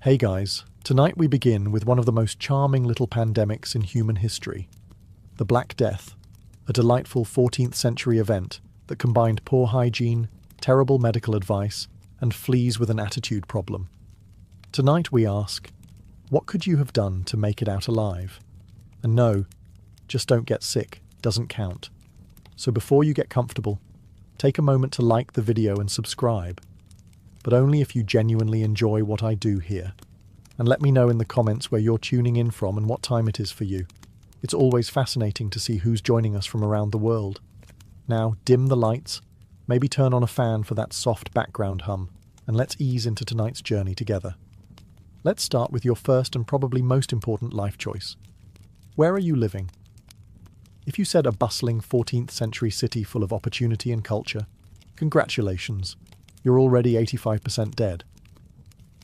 Hey guys, tonight we begin with one of the most charming little pandemics in human history. The Black Death, a delightful 14th century event that combined poor hygiene, terrible medical advice, and fleas with an attitude problem. Tonight we ask, what could you have done to make it out alive? And no, just don't get sick, doesn't count. So before you get comfortable, take a moment to like the video and subscribe. But only if you genuinely enjoy what I do here. And let me know in the comments where you're tuning in from and what time it is for you. It's always fascinating to see who's joining us from around the world. Now, dim the lights, maybe turn on a fan for that soft background hum, and let's ease into tonight's journey together. Let's start with your first and probably most important life choice. Where are you living? If you said a bustling 14th century city full of opportunity and culture, congratulations. You're already 85% dead.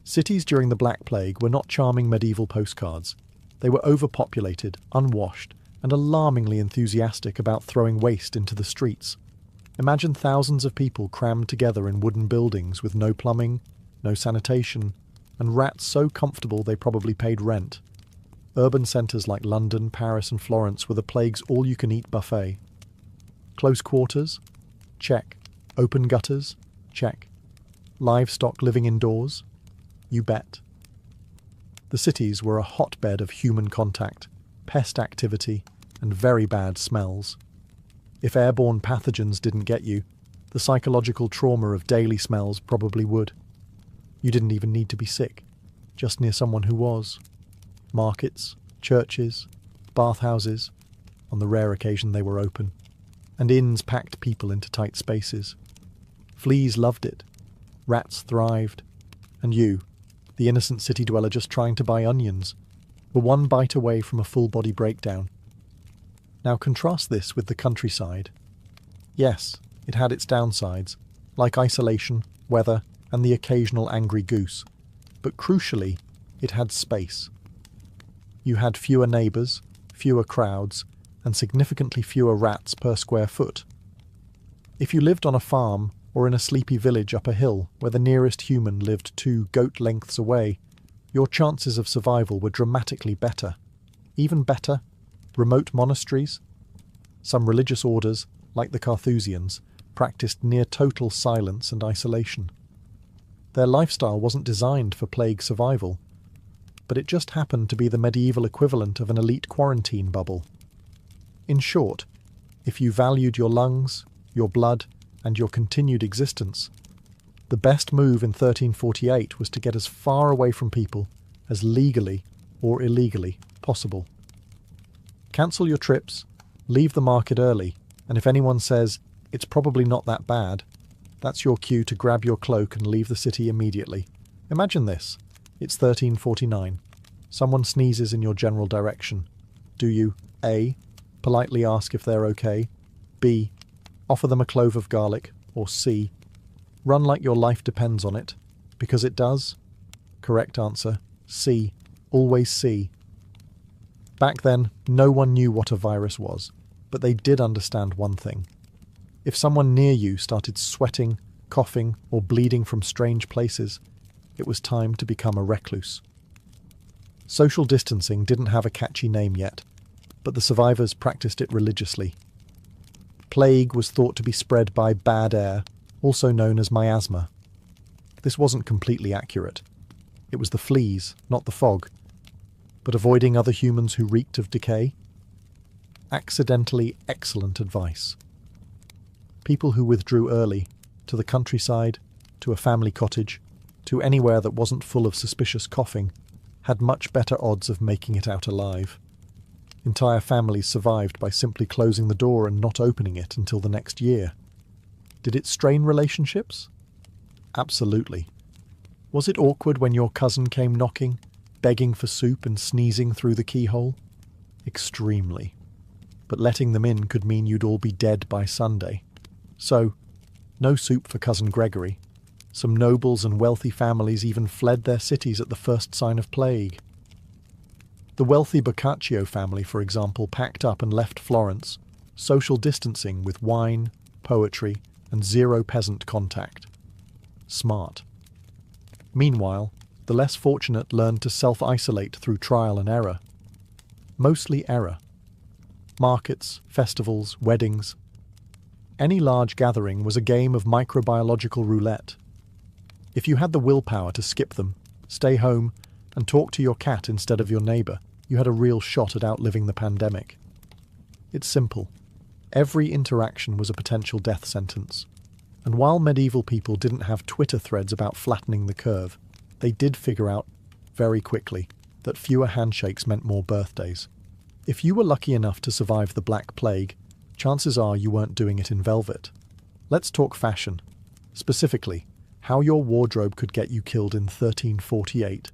Cities during the Black Plague were not charming medieval postcards. They were overpopulated, unwashed, and alarmingly enthusiastic about throwing waste into the streets. Imagine thousands of people crammed together in wooden buildings with no plumbing, no sanitation, and rats so comfortable they probably paid rent. Urban centres like London, Paris, and Florence were the plague's all-you-can-eat buffet. Close quarters? Check. Open gutters? Check. Livestock living indoors? You bet. The cities were a hotbed of human contact, pest activity, and very bad smells. If airborne pathogens didn't get you, the psychological trauma of daily smells probably would. You didn't even need to be sick, just near someone who was. Markets, churches, bathhouses, on the rare occasion they were open, and inns packed people into tight spaces. Fleas loved it. Rats thrived, and you, the innocent city dweller just trying to buy onions, were one bite away from a full-body breakdown. Now contrast this with the countryside. Yes, it had its downsides, like isolation, weather, and the occasional angry goose, but crucially, it had space. You had fewer neighbours, fewer crowds, and significantly fewer rats per square foot. If you lived on a farm, or in a sleepy village up a hill where the nearest human lived 2 goat lengths away, your chances of survival were dramatically better. Even better, remote monasteries. Some religious orders, like the Carthusians, practiced near total silence and isolation. Their lifestyle wasn't designed for plague survival, but it just happened to be the medieval equivalent of an elite quarantine bubble. In short, if you valued your lungs, your blood, and your continued existence, the best move in 1348 was to get as far away from people as legally or illegally possible. Cancel your trips, leave the market early, and if anyone says, it's probably not that bad, that's your cue to grab your cloak and leave the city immediately. Imagine this. It's 1349. Someone sneezes in your general direction. Do you A. politely ask if they're okay, B. offer them a clove of garlic, or C. run like your life depends on it? Because it does? Correct answer, C. Always C. Back then, no one knew what a virus was, but they did understand one thing. If someone near you started sweating, coughing, or bleeding from strange places, it was time to become a recluse. Social distancing didn't have a catchy name yet, but the survivors practiced it religiously. Plague was thought to be spread by bad air, also known as miasma. This wasn't completely accurate. It was the fleas, not the fog. But avoiding other humans who reeked of decay? Accidentally excellent advice. People who withdrew early, to the countryside, to a family cottage, to anywhere that wasn't full of suspicious coughing, had much better odds of making it out alive. Entire families survived by simply closing the door and not opening it until the next year. Did it strain relationships? Absolutely. Was it awkward when your cousin came knocking, begging for soup and sneezing through the keyhole? Extremely. But letting them in could mean you'd all be dead by Sunday. So, no soup for cousin Gregory. Some nobles and wealthy families even fled their cities at the first sign of plague. The wealthy Boccaccio family, for example, packed up and left Florence, social distancing with wine, poetry, and zero peasant contact. Smart. Meanwhile, the less fortunate learned to self-isolate through trial and error. Mostly error. Markets, festivals, weddings. Any large gathering was a game of microbiological roulette. If you had the willpower to skip them, stay home, and talk to your cat instead of your neighbour, you had a real shot at outliving the pandemic. It's simple. Every interaction was a potential death sentence. And while medieval people didn't have Twitter threads about flattening the curve, they did figure out very quickly that fewer handshakes meant more birthdays. If you were lucky enough to survive the Black Plague, chances are you weren't doing it in velvet. Let's talk fashion. Specifically, how your wardrobe could get you killed in 1348.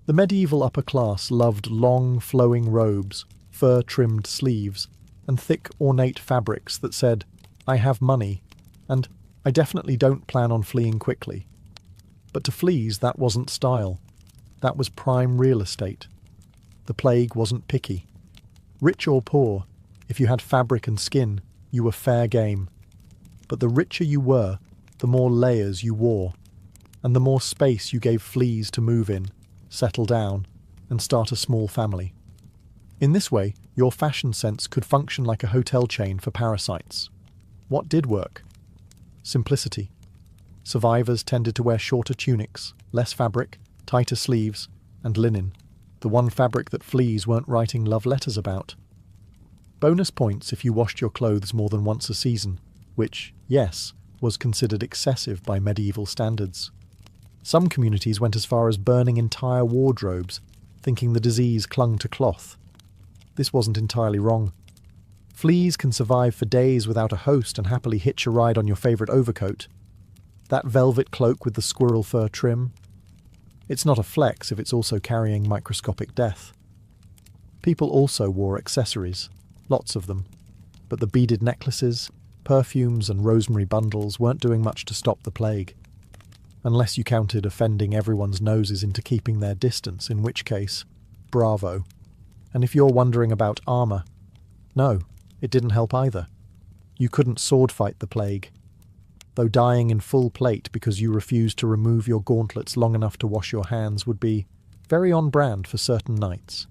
The medieval upper class loved long, flowing robes, fur-trimmed sleeves, and thick, ornate fabrics that said, "I have money," and "I definitely don't plan on fleeing quickly." But to fleas, that wasn't style. That was prime real estate. The plague wasn't picky. Rich or poor, if you had fabric and skin, you were fair game. But the richer you were, the more layers you wore, and the more space you gave fleas to move in, settle down, and start a small family. In this way, your fashion sense could function like a hotel chain for parasites. What did work? Simplicity. Survivors tended to wear shorter tunics, less fabric, tighter sleeves, and linen, the one fabric that fleas weren't writing love letters about. Bonus points if you washed your clothes more than once a season, which, yes, was considered excessive by medieval standards. Some communities went as far as burning entire wardrobes, thinking the disease clung to cloth. This wasn't entirely wrong. Fleas can survive for days without a host and happily hitch a ride on your favourite overcoat. That velvet cloak with the squirrel fur trim? It's not a flex if it's also carrying microscopic death. People also wore accessories, lots of them, but the beaded necklaces, perfumes and rosemary bundles weren't doing much to stop the plague. Unless you counted offending everyone's noses into keeping their distance, in which case, bravo. And if you're wondering about armour, no, it didn't help either. You couldn't sword fight the plague. Though dying in full plate because you refused to remove your gauntlets long enough to wash your hands would be very on brand for certain knights.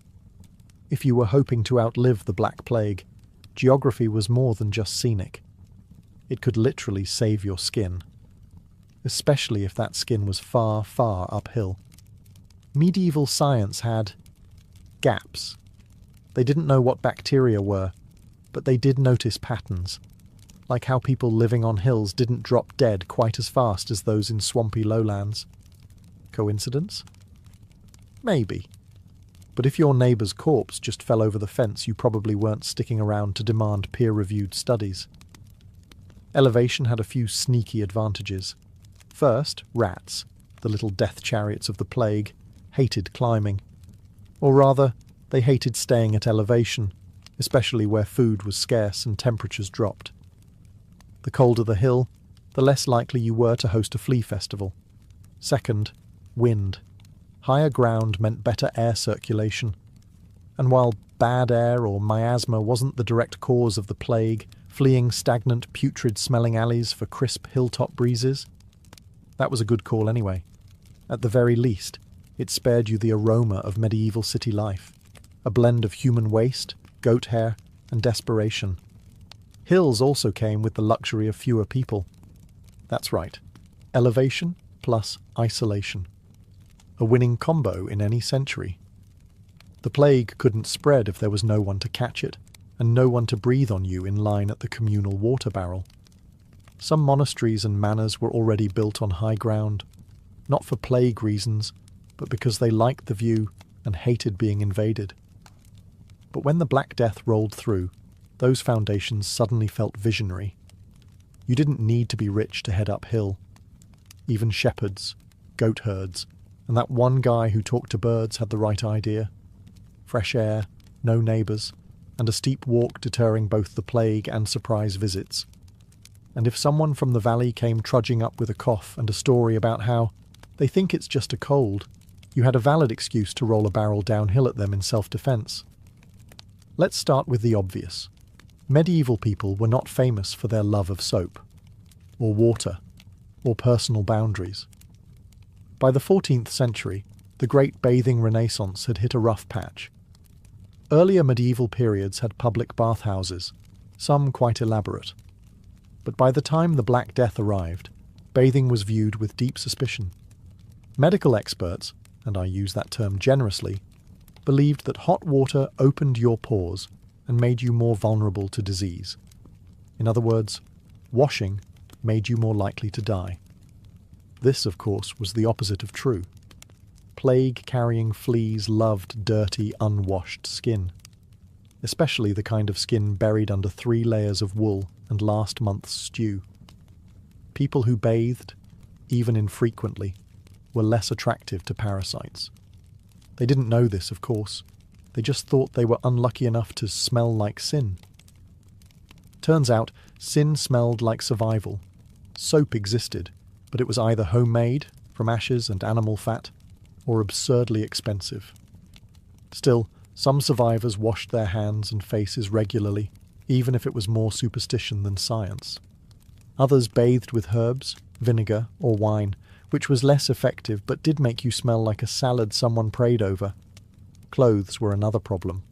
If you were hoping to outlive the Black Plague, geography was more than just scenic. It could literally save your skin. Especially if that skin was far, far uphill. Medieval science had gaps. They didn't know what bacteria were, but they did notice patterns, like how people living on hills didn't drop dead quite as fast as those in swampy lowlands. Coincidence? Maybe. But if your neighbour's corpse just fell over the fence, you probably weren't sticking around to demand peer-reviewed studies. Elevation had a few sneaky advantages. First, rats, the little death chariots of the plague, hated climbing. Or rather, they hated staying at elevation, especially where food was scarce and temperatures dropped. The colder the hill, the less likely you were to host a flea festival. Second, wind. Higher ground meant better air circulation. And while bad air or miasma wasn't the direct cause of the plague, fleeing stagnant, putrid-smelling alleys for crisp hilltop breezes, that was a good call anyway. At the very least, it spared you the aroma of medieval city life, a blend of human waste, goat hair, and desperation. Hills also came with the luxury of fewer people. That's right, elevation plus isolation. A winning combo in any century. The plague couldn't spread if there was no one to catch it, and no one to breathe on you in line at the communal water barrel. Some monasteries and manors were already built on high ground, not for plague reasons, but because they liked the view and hated being invaded. But when the Black Death rolled through, those foundations suddenly felt visionary. You didn't need to be rich to head uphill. Even shepherds, goat herds, and that one guy who talked to birds had the right idea. Fresh air, no neighbours, and a steep walk deterring both the plague and surprise visits. And if someone from the valley came trudging up with a cough and a story about how they think it's just a cold, you had a valid excuse to roll a barrel downhill at them in self-defence. Let's start with the obvious. Medieval people were not famous for their love of soap, or water, or personal boundaries. By the 14th century, the Great Bathing Renaissance had hit a rough patch. Earlier medieval periods had public bathhouses, some quite elaborate. But by the time the Black Death arrived, bathing was viewed with deep suspicion. Medical experts, and I use that term generously, believed that hot water opened your pores and made you more vulnerable to disease. In other words, washing made you more likely to die. This, of course, was the opposite of true. Plague-carrying fleas loved dirty, unwashed skin, especially the kind of skin buried under 3 layers of wool and last month's stew. People who bathed, even infrequently, were less attractive to parasites. They didn't know this, of course. They just thought they were unlucky enough to smell like sin. Turns out, sin smelled like survival. Soap existed, but it was either homemade, from ashes and animal fat, or absurdly expensive. Still, some survivors washed their hands and faces regularly, even if it was more superstition than science. Others bathed with herbs, vinegar, or wine, which was less effective but did make you smell like a salad someone prayed over. Clothes were another problem.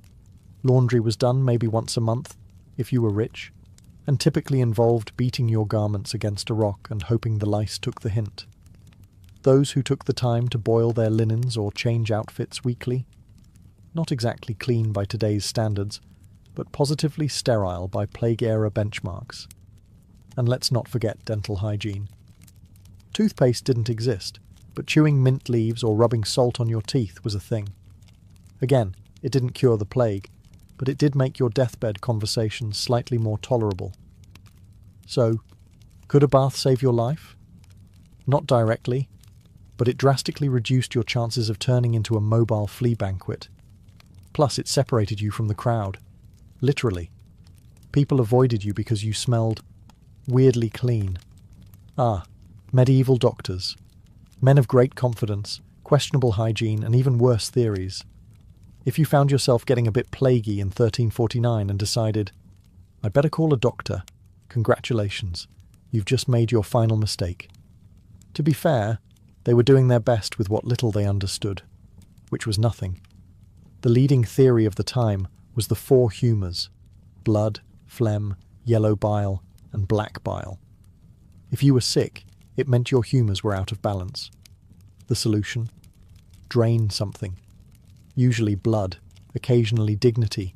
Laundry was done maybe once a month, if you were rich, and typically involved beating your garments against a rock and hoping the lice took the hint. Those who took the time to boil their linens or change outfits weekly, not exactly clean by today's standards, but positively sterile by plague-era benchmarks. And let's not forget dental hygiene. Toothpaste didn't exist, but chewing mint leaves or rubbing salt on your teeth was a thing. Again, it didn't cure the plague, but it did make your deathbed conversations slightly more tolerable. So, could a bath save your life? Not directly, but it drastically reduced your chances of turning into a mobile flea banquet. Plus, it separated you from the crowd. Literally. People avoided you because you smelled weirdly clean. Ah, medieval doctors. Men of great confidence, questionable hygiene, and even worse theories. If you found yourself getting a bit plaguey in 1349 and decided, I'd better call a doctor, congratulations, you've just made your final mistake. To be fair, they were doing their best with what little they understood, which was nothing. The leading theory of the time was the 4 humours: blood, phlegm, yellow bile, and black bile. If you were sick, it meant your humours were out of balance. The solution? Drain something. Usually blood, occasionally dignity.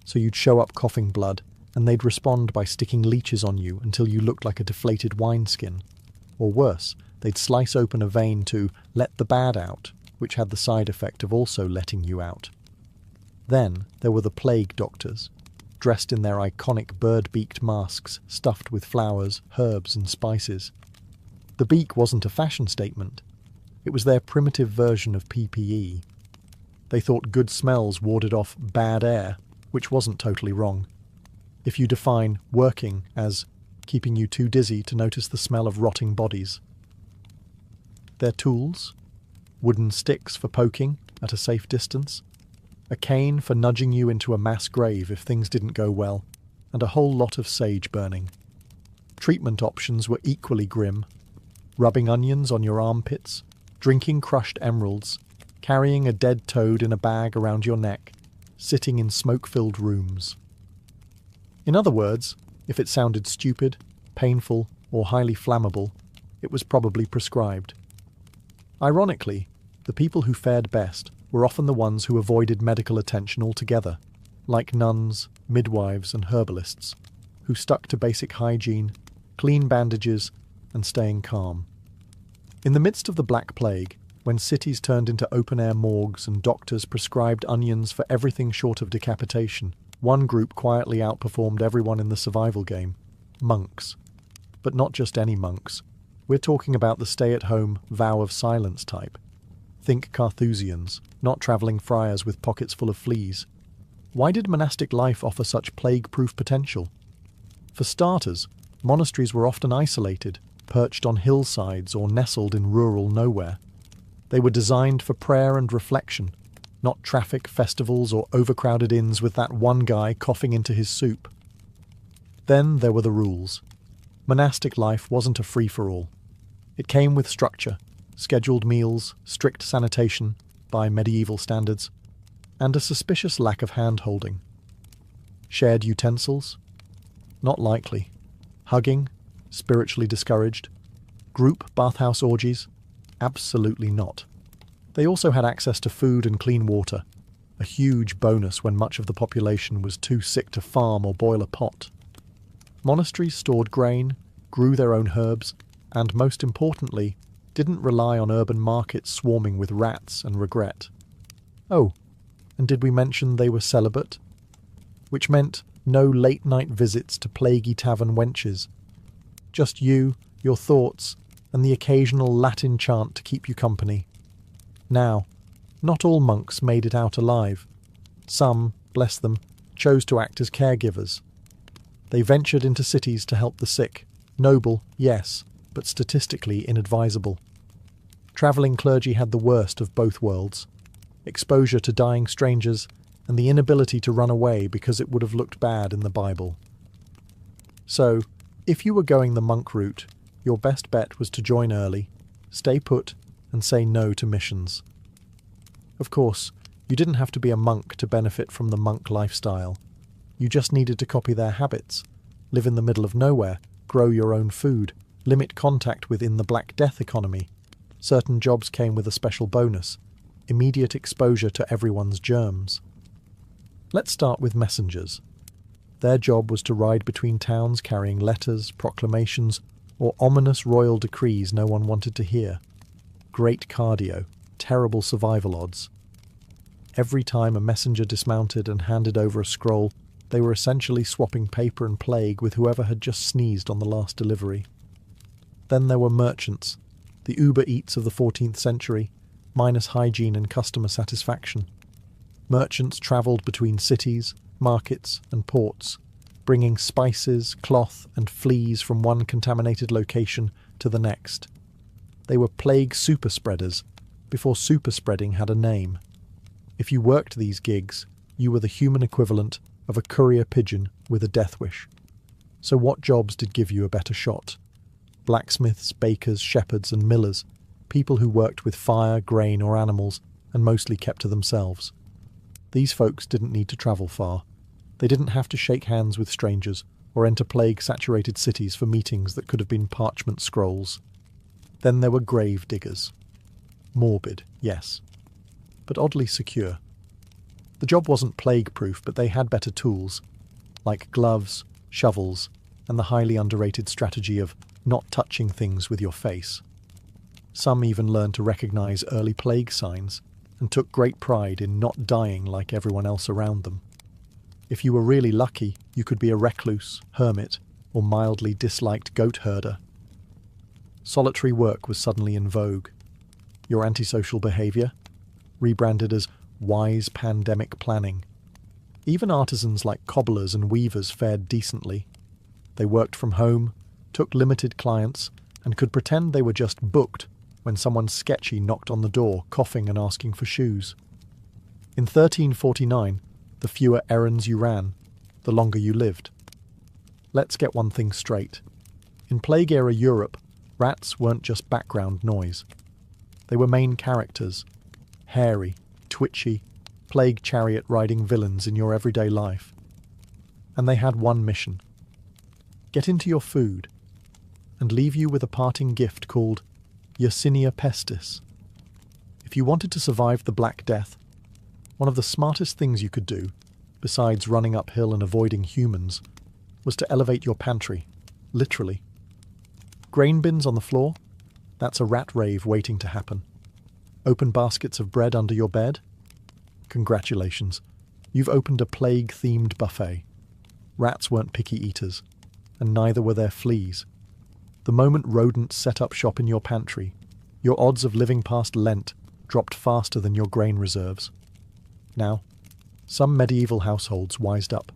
So you'd show up coughing blood, and they'd respond by sticking leeches on you until you looked like a deflated wineskin. Or worse, they'd slice open a vein to let the bad out, which had the side effect of also letting you out. Then there were the plague doctors, dressed in their iconic bird-beaked masks stuffed with flowers, herbs, and spices. The beak wasn't a fashion statement. It was their primitive version of PPE. They thought good smells warded off bad air, which wasn't totally wrong. If you define working as keeping you too dizzy to notice the smell of rotting bodies. Their tools? Wooden sticks for poking at a safe distance, a cane for nudging you into a mass grave if things didn't go well, and a whole lot of sage burning. Treatment options were equally grim: rubbing onions on your armpits, drinking crushed emeralds, carrying a dead toad in a bag around your neck, sitting in smoke-filled rooms. In other words, if it sounded stupid, painful, or highly flammable, it was probably prescribed. Ironically, the people who fared best were often the ones who avoided medical attention altogether, like nuns, midwives, and herbalists, who stuck to basic hygiene, clean bandages, and staying calm. In the midst of the Black Plague, when cities turned into open-air morgues and doctors prescribed onions for everything short of decapitation, one group quietly outperformed everyone in the survival game: monks. But not just any monks. We're talking about the stay-at-home, vow of silence type. Think Carthusians, not travelling friars with pockets full of fleas. Why did monastic life offer such plague-proof potential? For starters, monasteries were often isolated, perched on hillsides or nestled in rural nowhere. They were designed for prayer and reflection, not traffic, festivals, or overcrowded inns with that one guy coughing into his soup. Then there were the rules. Monastic life wasn't a free-for-all. It came with structure, scheduled meals, strict sanitation, by medieval standards, and a suspicious lack of hand-holding. Shared utensils? Not likely. Hugging? Spiritually discouraged. Group bathhouse orgies? Absolutely not. They also had access to food and clean water, a huge bonus when much of the population was too sick to farm or boil a pot. Monasteries stored grain, grew their own herbs, and most importantly, didn't rely on urban markets swarming with rats and regret. Oh, and did we mention they were celibate? Which meant no late-night visits to plaguey tavern wenches. Just you, your thoughts, and the occasional Latin chant to keep you company. Now, not all monks made it out alive. Some, bless them, chose to act as caregivers. They ventured into cities to help the sick. Noble, yes, but statistically inadvisable. Travelling clergy had the worst of both worlds. Exposure to dying strangers and the inability to run away because it would have looked bad in the Bible. So, if you were going the monk route, your best bet was to join early, stay put, and say no to missions. Of course, you didn't have to be a monk to benefit from the monk lifestyle. You just needed to copy their habits, live in the middle of nowhere, grow your own food, limit contact within the Black Death economy. Certain jobs came with a special bonus, immediate exposure to everyone's germs. Let's start with messengers. Their job was to ride between towns carrying letters, proclamations, or ominous royal decrees no one wanted to hear. Great cardio, terrible survival odds. Every time a messenger dismounted and handed over a scroll, they were essentially swapping paper and plague with whoever had just sneezed on the last delivery. Then there were merchants, the Uber Eats of the 14th century, minus hygiene and customer satisfaction. Merchants travelled between cities, markets, and ports, bringing spices, cloth, and fleas from one contaminated location to the next. They were plague superspreaders, before superspreading had a name. If you worked these gigs, you were the human equivalent of a courier pigeon with a death wish. So what jobs did give you a better shot? Blacksmiths, bakers, shepherds, and millers, people who worked with fire, grain, or animals, and mostly kept to themselves. These folks didn't need to travel far. They didn't have to shake hands with strangers or enter plague-saturated cities for meetings that could have been parchment scrolls. Then there were grave diggers. Morbid, yes, but oddly secure. The job wasn't plague-proof, but they had better tools, like gloves, shovels, and the highly underrated strategy of not touching things with your face. Some even learned to recognize early plague signs and took great pride in not dying like everyone else around them. If you were really lucky, you could be a recluse, hermit, or mildly disliked goat herder. Solitary work was suddenly in vogue. Your antisocial behavior? Rebranded as wise pandemic planning. Even artisans like cobblers and weavers fared decently. They worked from home, took limited clients, and could pretend they were just booked when someone sketchy knocked on the door, coughing and asking for shoes. In 1349, the fewer errands you ran, the longer you lived. Let's get one thing straight. In Plague-era Europe, rats weren't just background noise. They were main characters, hairy, twitchy, plague chariot-riding villains in your everyday life. And they had one mission: get into your food, and leave you with a parting gift called Yersinia pestis. If you wanted to survive the Black Death, one of the smartest things you could do, besides running uphill and avoiding humans, was to elevate your pantry, literally. Grain bins on the floor? That's a rat rave waiting to happen. Open baskets of bread under your bed? Congratulations, you've opened a plague-themed buffet. Rats weren't picky eaters, and neither were their fleas. The moment rodents set up shop in your pantry, your odds of living past Lent dropped faster than your grain reserves. Now, some medieval households wised up.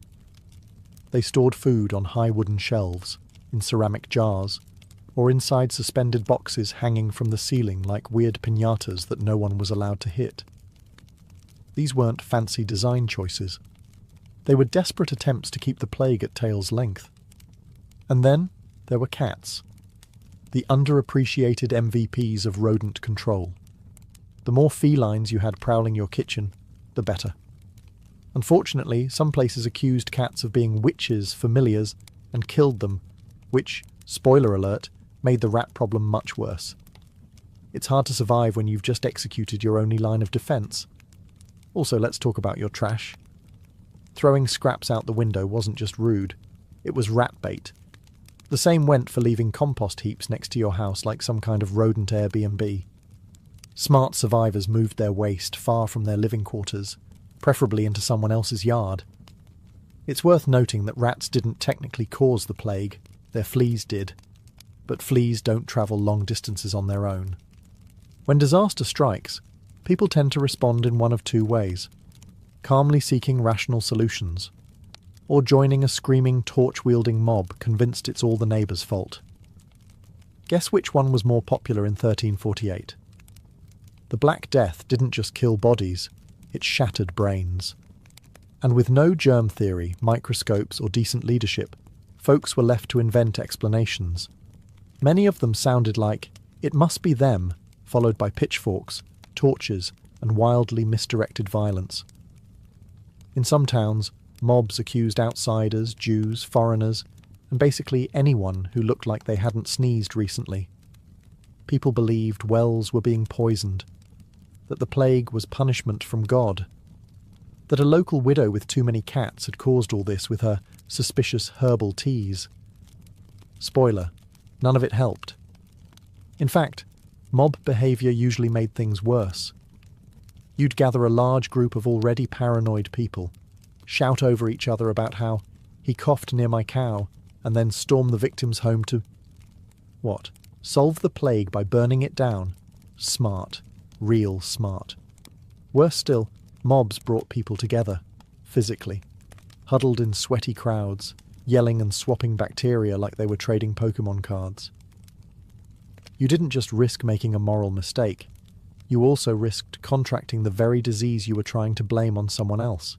They stored food on high wooden shelves, in ceramic jars, or inside suspended boxes hanging from the ceiling like weird piñatas that no one was allowed to hit. These weren't fancy design choices. They were desperate attempts to keep the plague at tail's length. And then there were cats. the underappreciated MVPs of rodent control. The more felines you had prowling your kitchen, the better. Unfortunately, some places accused cats of being witches, familiars, and killed them, which, spoiler alert, made the rat problem much worse. It's hard to survive when you've just executed your only line of defense. Also, let's talk about your trash. Throwing scraps out the window wasn't just rude, it was rat bait. The same went for leaving compost heaps next to your house like some kind of rodent Airbnb. Smart survivors moved their waste far from their living quarters, preferably into someone else's yard. It's worth noting that rats didn't technically cause the plague, their fleas did. But fleas don't travel long distances on their own. When disaster strikes, people tend to respond in one of two ways: calmly seeking rational solutions, or joining a screaming, torch-wielding mob convinced it's all the neighbours' fault. Guess which one was more popular in 1348? The Black Death didn't just kill bodies, it shattered brains. And with no germ theory, microscopes, or decent leadership, folks were left to invent explanations. Many of them sounded like, "It must be them," followed by pitchforks, torches, and wildly misdirected violence. In some towns, mobs accused outsiders, Jews, foreigners, and basically anyone who looked like they hadn't sneezed recently. People believed wells were being poisoned, that the plague was punishment from God, that a local widow with too many cats had caused all this with her suspicious herbal teas. Spoiler, none of it helped. In fact, mob behaviour usually made things worse. You'd gather a large group of already paranoid people, shout over each other about how he coughed near my cow, and then storm the victim's home to... What? Solve the plague by burning it down? Smart. Real smart. Worse still, mobs brought people together, physically, huddled in sweaty crowds, yelling and swapping bacteria like they were trading Pokemon cards. You didn't just risk making a moral mistake, you also risked contracting the very disease you were trying to blame on someone else.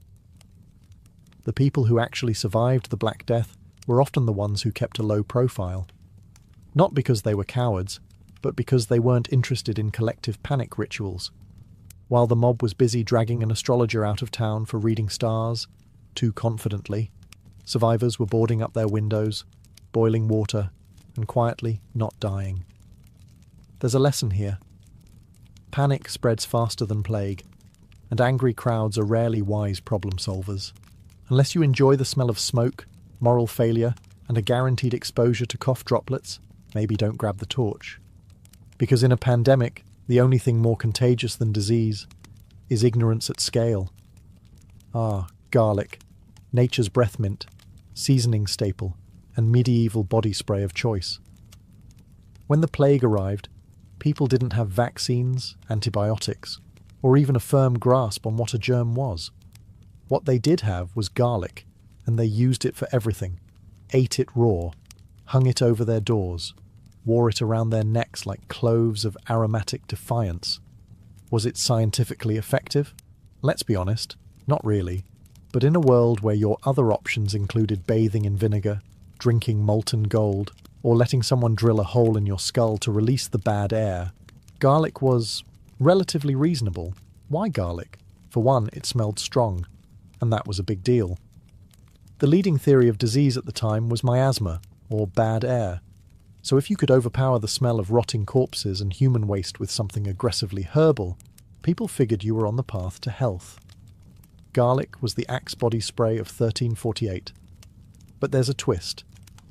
The people who actually survived the Black Death were often the ones who kept a low profile. Not because they were cowards, but because they weren't interested in collective panic rituals. While the mob was busy dragging an astrologer out of town for reading stars, too confidently, survivors were boarding up their windows, boiling water, and quietly not dying. There's a lesson here. Panic spreads faster than plague, and angry crowds are rarely wise problem solvers. Unless you enjoy the smell of smoke, moral failure, and a guaranteed exposure to cough droplets, maybe don't grab the torch. Because in a pandemic, the only thing more contagious than disease is ignorance at scale. Ah, garlic, nature's breath mint, seasoning staple, and medieval body spray of choice. When the plague arrived, people didn't have vaccines, antibiotics, or even a firm grasp on what a germ was. What they did have was garlic, and they used it for everything, ate it raw, hung it over their doors, wore it around their necks like cloves of aromatic defiance. Was it scientifically effective? Let's be honest, not really. But in a world where your other options included bathing in vinegar, drinking molten gold, or letting someone drill a hole in your skull to release the bad air, garlic was relatively reasonable. Why garlic? For one, it smelled strong, and that was a big deal. The leading theory of disease at the time was miasma, or bad air. So if you could overpower the smell of rotting corpses and human waste with something aggressively herbal, people figured you were on the path to health. Garlic was the Axe body spray of 1348. But there's a twist.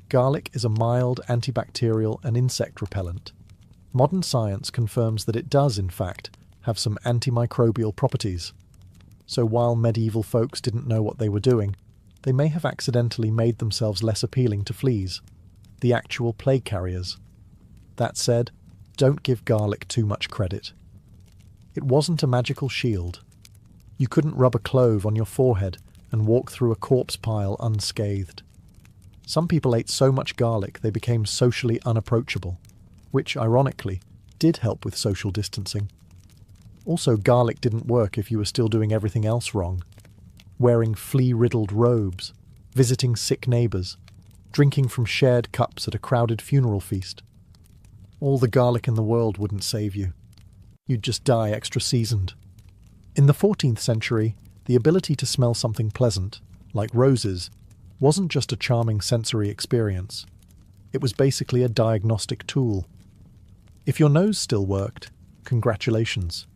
Garlic is a mild antibacterial and insect repellent. Modern science confirms that it does, in fact, have some antimicrobial properties. So while medieval folks didn't know what they were doing, they may have accidentally made themselves less appealing to fleas, the actual plague carriers. That said, don't give garlic too much credit. It wasn't a magical shield. You couldn't rub a clove on your forehead and walk through a corpse pile unscathed. Some people ate so much garlic they became socially unapproachable, which, ironically, did help with social distancing. Also, garlic didn't work if you were still doing everything else wrong. Wearing flea-riddled robes, visiting sick neighbours, drinking from shared cups at a crowded funeral feast. All the garlic in the world wouldn't save you. You'd just die extra seasoned. In the 14th century, the ability to smell something pleasant, like roses, wasn't just a charming sensory experience. It was basically a diagnostic tool. If your nose still worked, congratulations.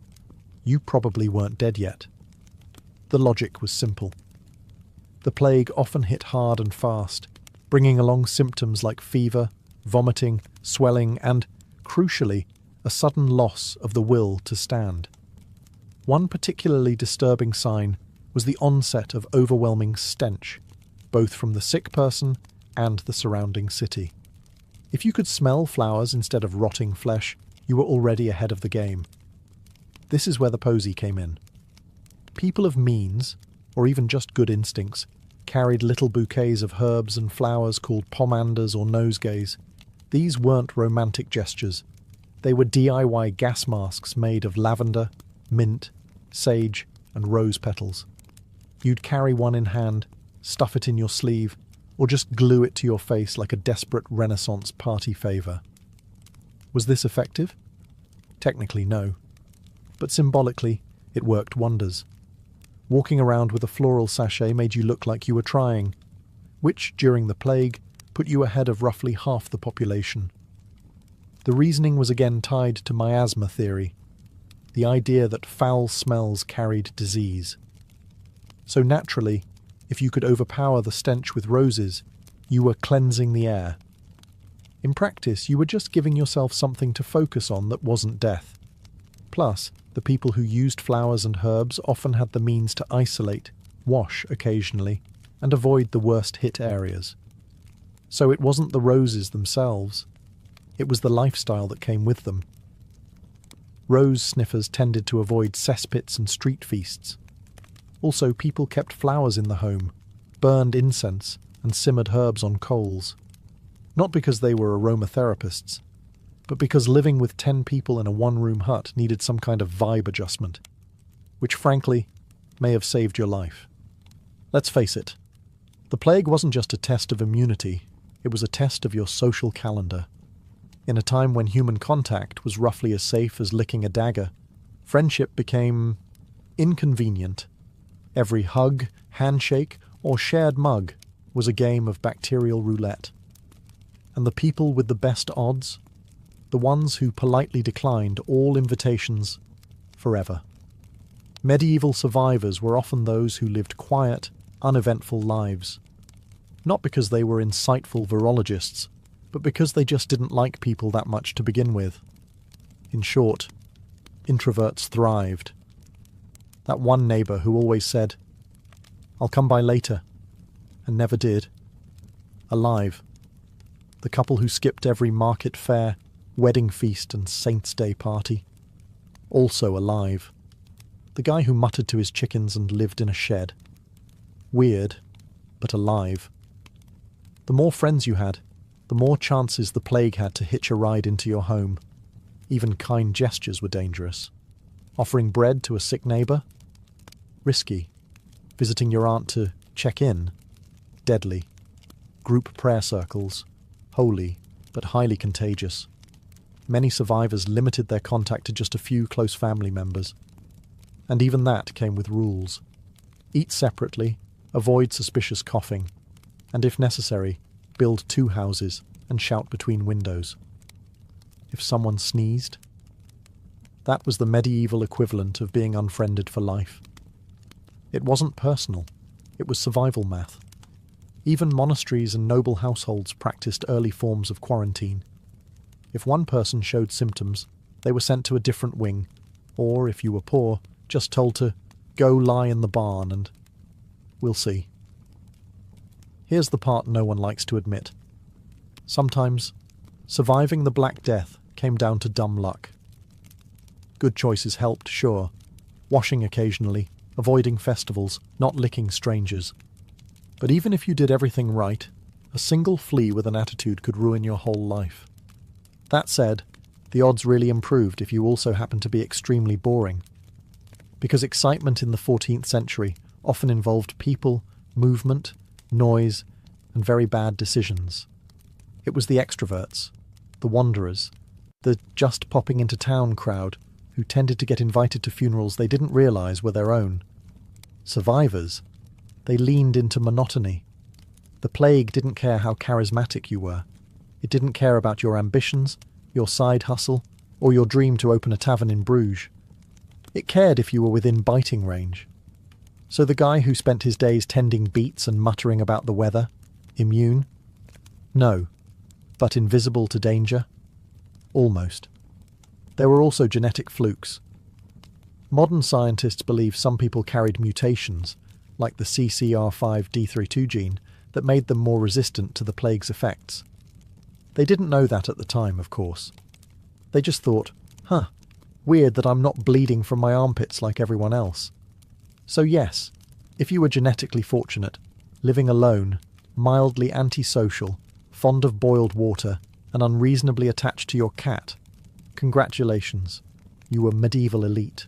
You probably weren't dead yet. The logic was simple. The plague often hit hard and fast, bringing along symptoms like fever, vomiting, swelling, and, crucially, a sudden loss of the will to stand. One particularly disturbing sign was the onset of overwhelming stench, both from the sick person and the surrounding city. If you could smell flowers instead of rotting flesh, you were already ahead of the game. This is where the posy came in. People of means, or even just good instincts, carried little bouquets of herbs and flowers called pomanders or nosegays. These weren't romantic gestures. They were DIY gas masks made of lavender, mint, sage, and rose petals. You'd carry one in hand, stuff it in your sleeve, or just glue it to your face like a desperate Renaissance party favour. Was this effective? Technically, no. But symbolically, it worked wonders. Walking around with a floral sachet made you look like you were trying, which, during the plague, put you ahead of roughly half the population. The reasoning was again tied to miasma theory, the idea that foul smells carried disease. So naturally, if you could overpower the stench with roses, you were cleansing the air. In practice, you were just giving yourself something to focus on that wasn't death. Plus, the people who used flowers and herbs often had the means to isolate, wash occasionally, and avoid the worst-hit areas. So it wasn't the roses themselves. It was the lifestyle that came with them. Rose sniffers tended to avoid cesspits and street feasts. Also, people kept flowers in the home, burned incense, and simmered herbs on coals. Not because they were aromatherapists, but because living with 10 people in a one-room hut needed some kind of vibe adjustment, which frankly may have saved your life. Let's face it, the plague wasn't just a test of immunity, it was a test of your social calendar. In a time when human contact was roughly as safe as licking a dagger, friendship became inconvenient. Every hug, handshake, or shared mug was a game of bacterial roulette. And the people with the best odds, the ones who politely declined all invitations forever. Medieval survivors were often those who lived quiet, uneventful lives. Not because they were insightful virologists, but because they just didn't like people that much to begin with. In short, introverts thrived. That one neighbour who always said, "I'll come by later," and never did. Alive. The couple who skipped every market fair, wedding feast and Saints' Day party. Also alive. The guy who muttered to his chickens and lived in a shed. Weird, but alive. The more friends you had, the more chances the plague had to hitch a ride into your home. Even kind gestures were dangerous. Offering bread to a sick neighbour? Risky. Visiting your aunt to check in? Deadly. Group prayer circles? Holy, but highly contagious. Many survivors limited their contact to just a few close family members. And even that came with rules. Eat separately, avoid suspicious coughing, and if necessary, build 2 houses and shout between windows. If someone sneezed, that was the medieval equivalent of being unfriended for life. It wasn't personal, it was survival math. Even monasteries and noble households practiced early forms of quarantine. If one person showed symptoms, they were sent to a different wing, or, if you were poor, just told to go lie in the barn and we'll see. Here's the part no one likes to admit. Sometimes, surviving the Black Death came down to dumb luck. Good choices helped, sure. Washing occasionally, avoiding festivals, not licking strangers. But even if you did everything right, a single flea with an attitude could ruin your whole life. That said, the odds really improved if you also happened to be extremely boring. Because excitement in the 14th century often involved people, movement, noise, and very bad decisions. It was the extroverts, the wanderers, The just popping into town crowd who tended to get invited to funerals they didn't realise were their own. Survivors, they leaned into monotony. The plague didn't care how charismatic you were. It didn't care about your ambitions, your side hustle, or your dream to open a tavern in Bruges. It cared if you were within biting range. So the guy who spent his days tending beets and muttering about the weather, immune? No. But invisible to danger? Almost. There were also genetic flukes. Modern scientists believe some people carried mutations, like the CCR5D32 gene, that made them more resistant to the plague's effects. They didn't know that at the time, of course. They just thought, weird that I'm not bleeding from my armpits like everyone else. So yes, if you were genetically fortunate, living alone, mildly antisocial, fond of boiled water, and unreasonably attached to your cat, congratulations, you were medieval elite.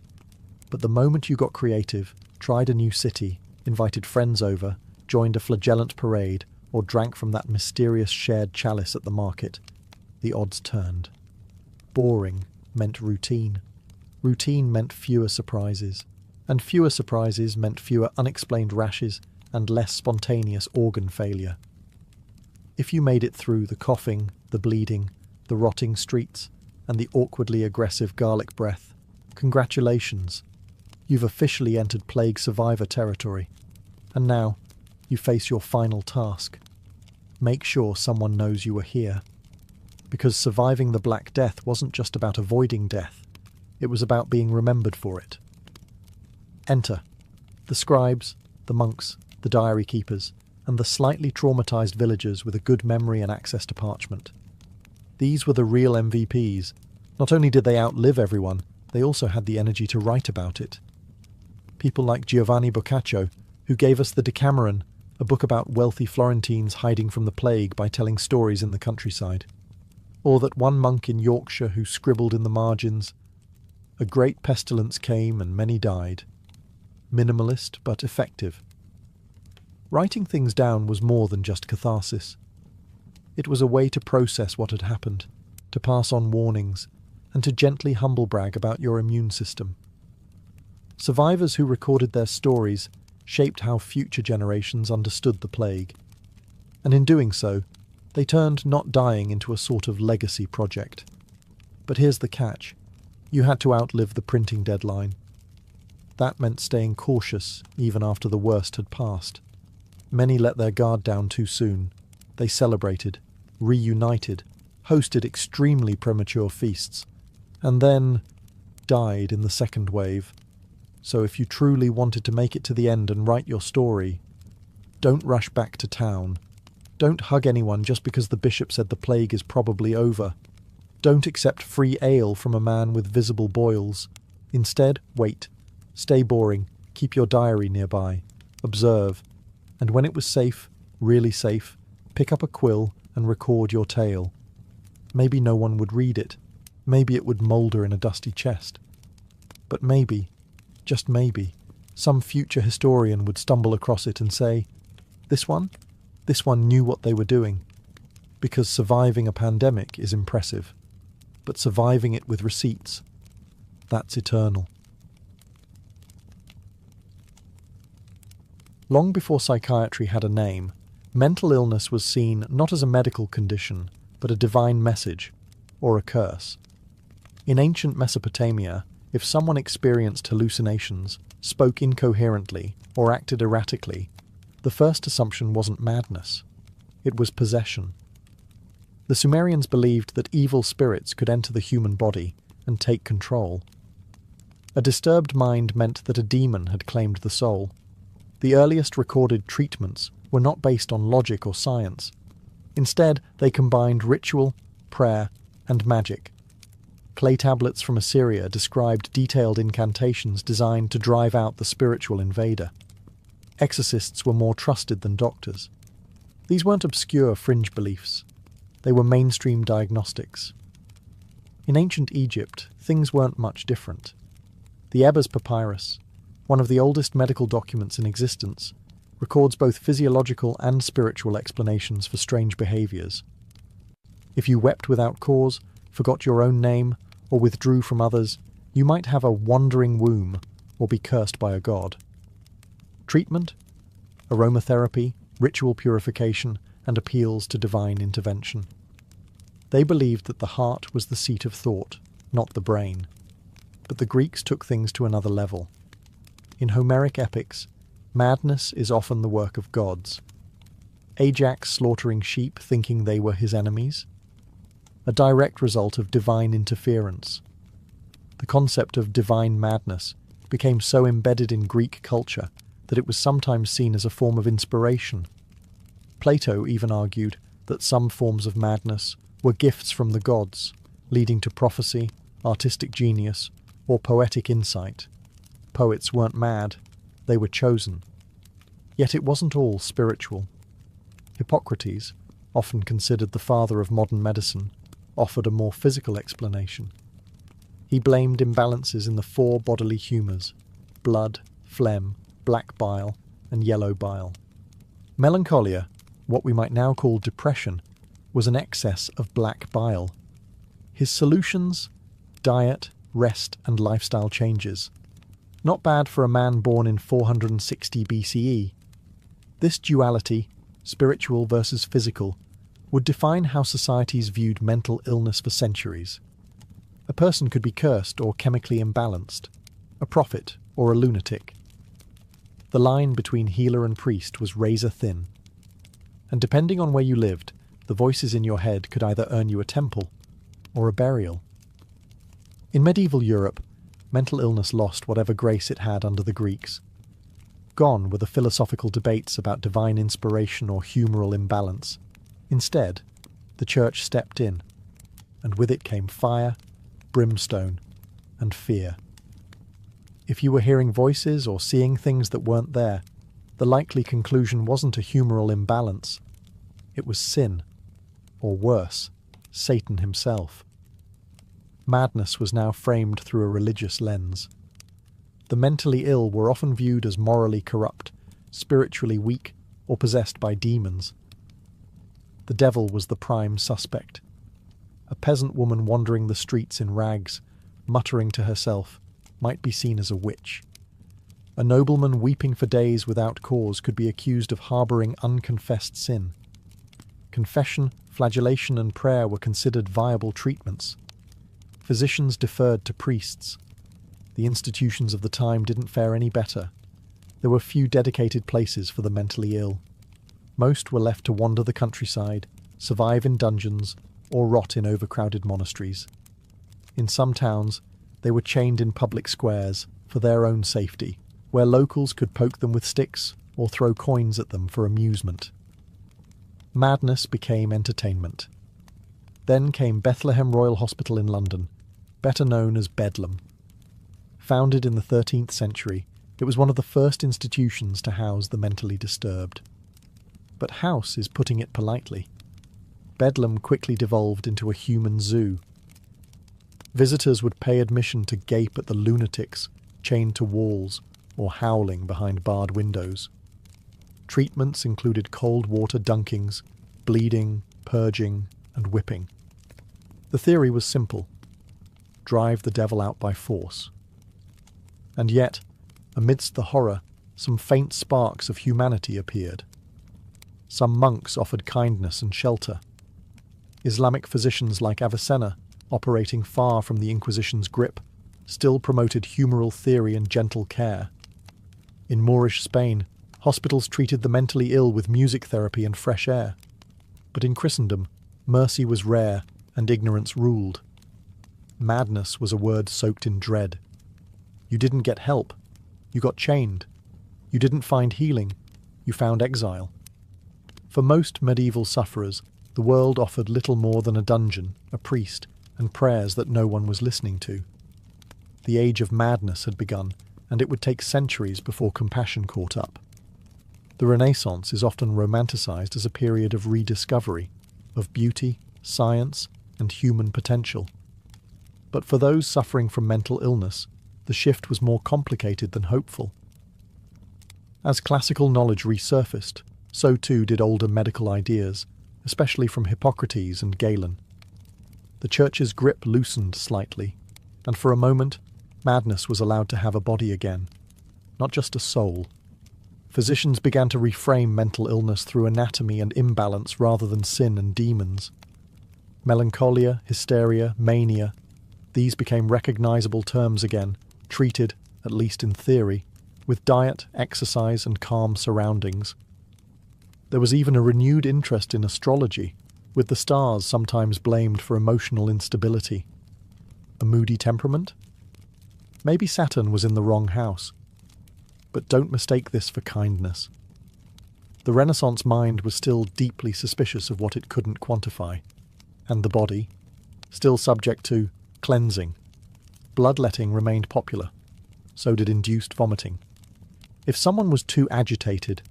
But the moment you got creative, tried a new city, invited friends over, joined a flagellant parade, or drank from that mysterious shared chalice at the market, the odds turned. Boring meant routine. Routine meant fewer surprises. And fewer surprises meant fewer unexplained rashes and less spontaneous organ failure. If you made it through the coughing, the bleeding, the rotting streets, and the awkwardly aggressive garlic breath, congratulations. You've officially entered plague survivor territory. And now, you face your final task. Make sure someone knows you were here. Because surviving the Black Death wasn't just about avoiding death. It was about being remembered for it. Enter the scribes, the monks, the diary keepers, and the slightly traumatized villagers with a good memory and access to parchment. These were the real MVPs. Not only did they outlive everyone, they also had the energy to write about it. People like Giovanni Boccaccio, who gave us the Decameron, a book about wealthy Florentines hiding from the plague by telling stories in the countryside. Or that one monk in Yorkshire who scribbled in the margins, "A great pestilence came and many died." Minimalist but effective. Writing things down was more than just catharsis. It was a way to process what had happened, to pass on warnings, and to gently humble brag about your immune system. Survivors who recorded their stories shaped how future generations understood the plague. And in doing so, they turned not dying into a sort of legacy project. But here's the catch. You had to outlive the printing deadline. That meant staying cautious even after the worst had passed. Many let their guard down too soon. They celebrated, reunited, hosted extremely premature feasts, and then died in the second wave. So if you truly wanted to make it to the end and write your story, don't rush back to town. Don't hug anyone just because the bishop said the plague is probably over. Don't accept free ale from a man with visible boils. Instead, wait. Stay boring, keep your diary nearby, observe, and when it was safe, really safe, pick up a quill and record your tale. Maybe no one would read it, maybe it would moulder in a dusty chest. But maybe, just maybe, some future historian would stumble across it and say, this one knew what they were doing. Because surviving a pandemic is impressive, but surviving it with receipts, that's eternal. Long before psychiatry had a name, mental illness was seen not as a medical condition, but a divine message, or a curse. In ancient Mesopotamia, if someone experienced hallucinations, spoke incoherently, or acted erratically, the first assumption wasn't madness. It was possession. The Sumerians believed that evil spirits could enter the human body and take control. A disturbed mind meant that a demon had claimed the soul. The earliest recorded treatments were not based on logic or science. Instead, they combined ritual, prayer, and magic. Clay tablets from Assyria described detailed incantations designed to drive out the spiritual invader. Exorcists were more trusted than doctors. These weren't obscure fringe beliefs. They were mainstream diagnostics. In ancient Egypt, things weren't much different. The Ebers Papyrus, one of the oldest medical documents in existence, records both physiological and spiritual explanations for strange behaviours. If you wept without cause, forgot your own name, or withdrew from others, you might have a wandering womb or be cursed by a god. Treatment? Aromatherapy, ritual purification, and appeals to divine intervention. They believed that the heart was the seat of thought, not the brain. But the Greeks took things to another level. In Homeric epics, madness is often the work of gods. Ajax slaughtering sheep thinking they were his enemies? A direct result of divine interference. The concept of divine madness became so embedded in Greek culture that it was sometimes seen as a form of inspiration. Plato even argued that some forms of madness were gifts from the gods, leading to prophecy, artistic genius, or poetic insight. Poets weren't mad, they were chosen. Yet it wasn't all spiritual. Hippocrates, often considered the father of modern medicine, offered a more physical explanation. He blamed imbalances in the 4 bodily humours: blood, phlegm, black bile, and yellow bile. Melancholia, what we might now call depression, was an excess of black bile. His solutions? Diet, rest, and lifestyle changes. Not bad for a man born in 460 BCE. This duality, spiritual versus physical, would define how societies viewed mental illness for centuries. A person could be cursed or chemically imbalanced, a prophet or a lunatic. The line between healer and priest was razor thin. And depending on where you lived, the voices in your head could either earn you a temple or a burial. In medieval Europe, mental illness lost whatever grace it had under the Greeks. Gone were the philosophical debates about divine inspiration or humoral imbalance. Instead, the church stepped in, and with it came fire, brimstone, and fear. If you were hearing voices or seeing things that weren't there, the likely conclusion wasn't a humoral imbalance. It was sin, or worse, Satan himself. Madness was now framed through a religious lens. The mentally ill were often viewed as morally corrupt, spiritually weak, or possessed by demons. The devil was the prime suspect. A peasant woman wandering the streets in rags, muttering to herself, might be seen as a witch. A nobleman weeping for days without cause could be accused of harbouring unconfessed sin. Confession, flagellation, and prayer were considered viable treatments. Physicians deferred to priests. The institutions of the time didn't fare any better. There were few dedicated places for the mentally ill. Most were left to wander the countryside, survive in dungeons, or rot in overcrowded monasteries. In some towns, they were chained in public squares for their own safety, where locals could poke them with sticks or throw coins at them for amusement. Madness became entertainment. Then came Bethlehem Royal Hospital in London, better known as Bedlam. Founded in the 13th century, it was one of the first institutions to house the mentally disturbed. But house is putting it politely. Bedlam quickly devolved into a human zoo. Visitors would pay admission to gape at the lunatics, chained to walls, or howling behind barred windows. Treatments included cold water dunkings, bleeding, purging, and whipping. The theory was simple: drive the devil out by force. And yet, amidst the horror, some faint sparks of humanity appeared. Some monks offered kindness and shelter. Islamic physicians like Avicenna, operating far from the Inquisition's grip, still promoted humoral theory and gentle care. In Moorish Spain, hospitals treated the mentally ill with music therapy and fresh air. But in Christendom, mercy was rare and ignorance ruled. Madness was a word soaked in dread. You didn't get help. You got chained. You didn't find healing. You found exile. For most medieval sufferers, the world offered little more than a dungeon, a priest, and prayers that no one was listening to. The age of madness had begun, and it would take centuries before compassion caught up. The Renaissance is often romanticized as a period of rediscovery, of beauty, science, and human potential. But for those suffering from mental illness, the shift was more complicated than hopeful. As classical knowledge resurfaced, so too did older medical ideas, especially from Hippocrates and Galen. the Church's grip loosened slightly, and for a moment, madness was allowed to have a body again, not just a soul. Physicians began to reframe mental illness through anatomy and imbalance rather than sin and demons. Melancholia, hysteria, mania, these became recognizable terms again, treated, at least in theory, with diet, exercise, and calm surroundings. There was even a renewed interest in astrology, with the stars sometimes blamed for emotional instability. A moody temperament? Maybe Saturn was in the wrong house. But don't mistake this for kindness. The Renaissance mind was still deeply suspicious of what it couldn't quantify, and the body, still subject to cleansing. Bloodletting remained popular, so did induced vomiting. If someone was too agitated,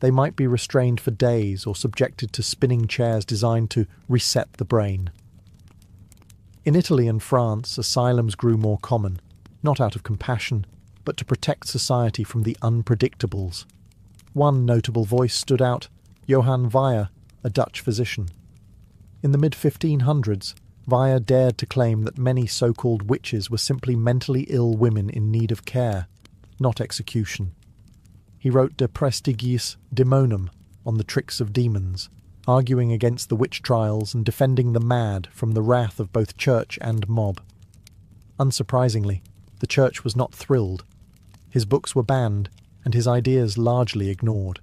they might be restrained for days or subjected to spinning chairs designed to reset the brain. In Italy and France, asylums grew more common, not out of compassion, but to protect society from the unpredictables. One notable voice stood out, Johann Weyer, a Dutch physician. In the mid-1500s, Weyer dared to claim that many so-called witches were simply mentally ill women in need of care, not execution. He wrote De Prestigiis Daemonum on the tricks of demons, arguing against the witch trials and defending the mad from the wrath of both church and mob. Unsurprisingly, the church was not thrilled. His books were banned, and his ideas largely ignored.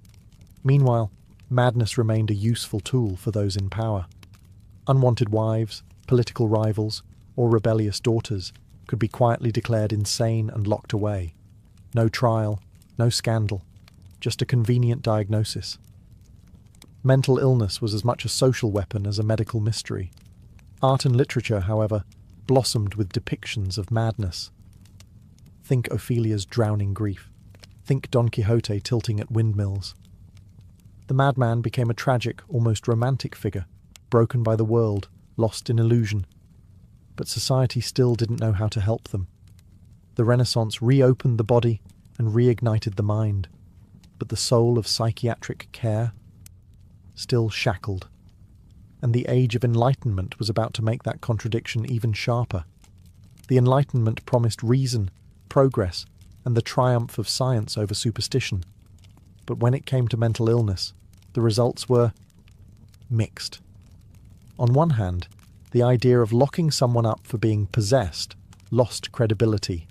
Meanwhile, madness remained a useful tool for those in power. Unwanted wives, political rivals, or rebellious daughters could be quietly declared insane and locked away. No trial, no scandal, just a convenient diagnosis. Mental illness was as much a social weapon as a medical mystery. Art and literature, however, blossomed with depictions of madness. Think Ophelia's drowning grief. Think Don Quixote tilting at windmills. The madman became a tragic, almost romantic figure, broken by the world, lost in illusion. But society still didn't know how to help them. The Renaissance reopened the body and reignited the mind, but the soul of psychiatric care? Still shackled. And the Age of Enlightenment was about to make that contradiction even sharper. The Enlightenment promised reason, progress, and the triumph of science over superstition. But when it came to mental illness, the results were mixed. On one hand, the idea of locking someone up for being possessed lost credibility.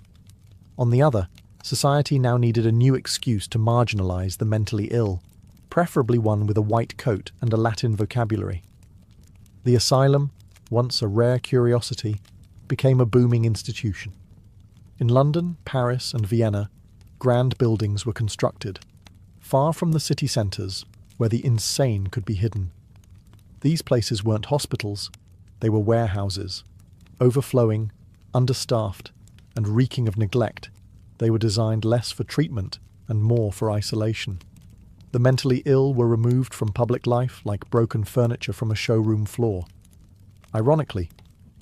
On the other, society now needed a new excuse to marginalize the mentally ill, preferably one with a white coat and a Latin vocabulary. The asylum, once a rare curiosity, became a booming institution. In London, Paris, and Vienna, grand buildings were constructed, far from the city centres, where the insane could be hidden. These places weren't hospitals, they were warehouses. Overflowing, understaffed, and reeking of neglect, they were designed less for treatment and more for isolation. The mentally ill were removed from public life like broken furniture from a showroom floor. Ironically,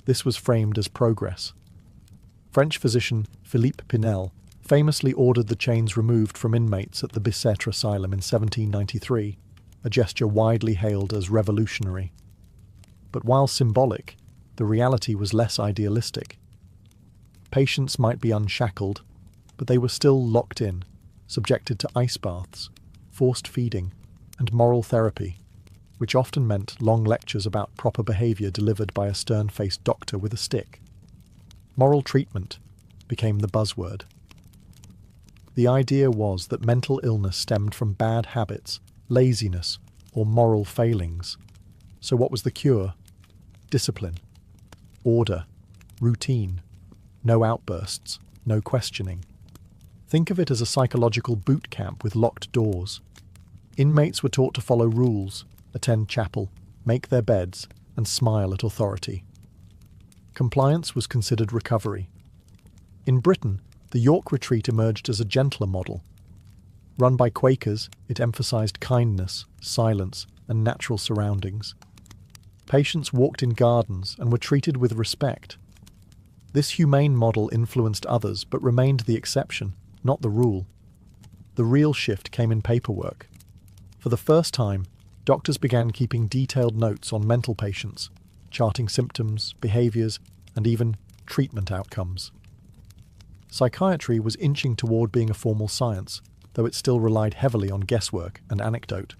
this was framed as progress. French physician Philippe Pinel famously ordered the chains removed from inmates at the Bicêtre Asylum in 1793, a gesture widely hailed as revolutionary. But while symbolic, the reality was less idealistic. Patients might be unshackled, but they were still locked in, subjected to ice baths, forced feeding, and moral therapy, which often meant long lectures about proper behaviour delivered by a stern-faced doctor with a stick. Moral treatment became the buzzword. The idea was that mental illness stemmed from bad habits, laziness, or moral failings. So what was the cure? Discipline, order, routine, no outbursts, no questioning. Think of it as a psychological boot camp with locked doors. Inmates were taught to follow rules, attend chapel, make their beds, and smile at authority. Compliance was considered recovery. In Britain, the York Retreat emerged as a gentler model. Run by Quakers, it emphasised kindness, silence, and natural surroundings. Patients walked in gardens and were treated with respect. This humane model influenced others but remained the exception, not the rule. The real shift came in paperwork. For the first time, doctors began keeping detailed notes on mental patients, charting symptoms, behaviours, and even treatment outcomes. Psychiatry was inching toward being a formal science, though it still relied heavily on guesswork and anecdote.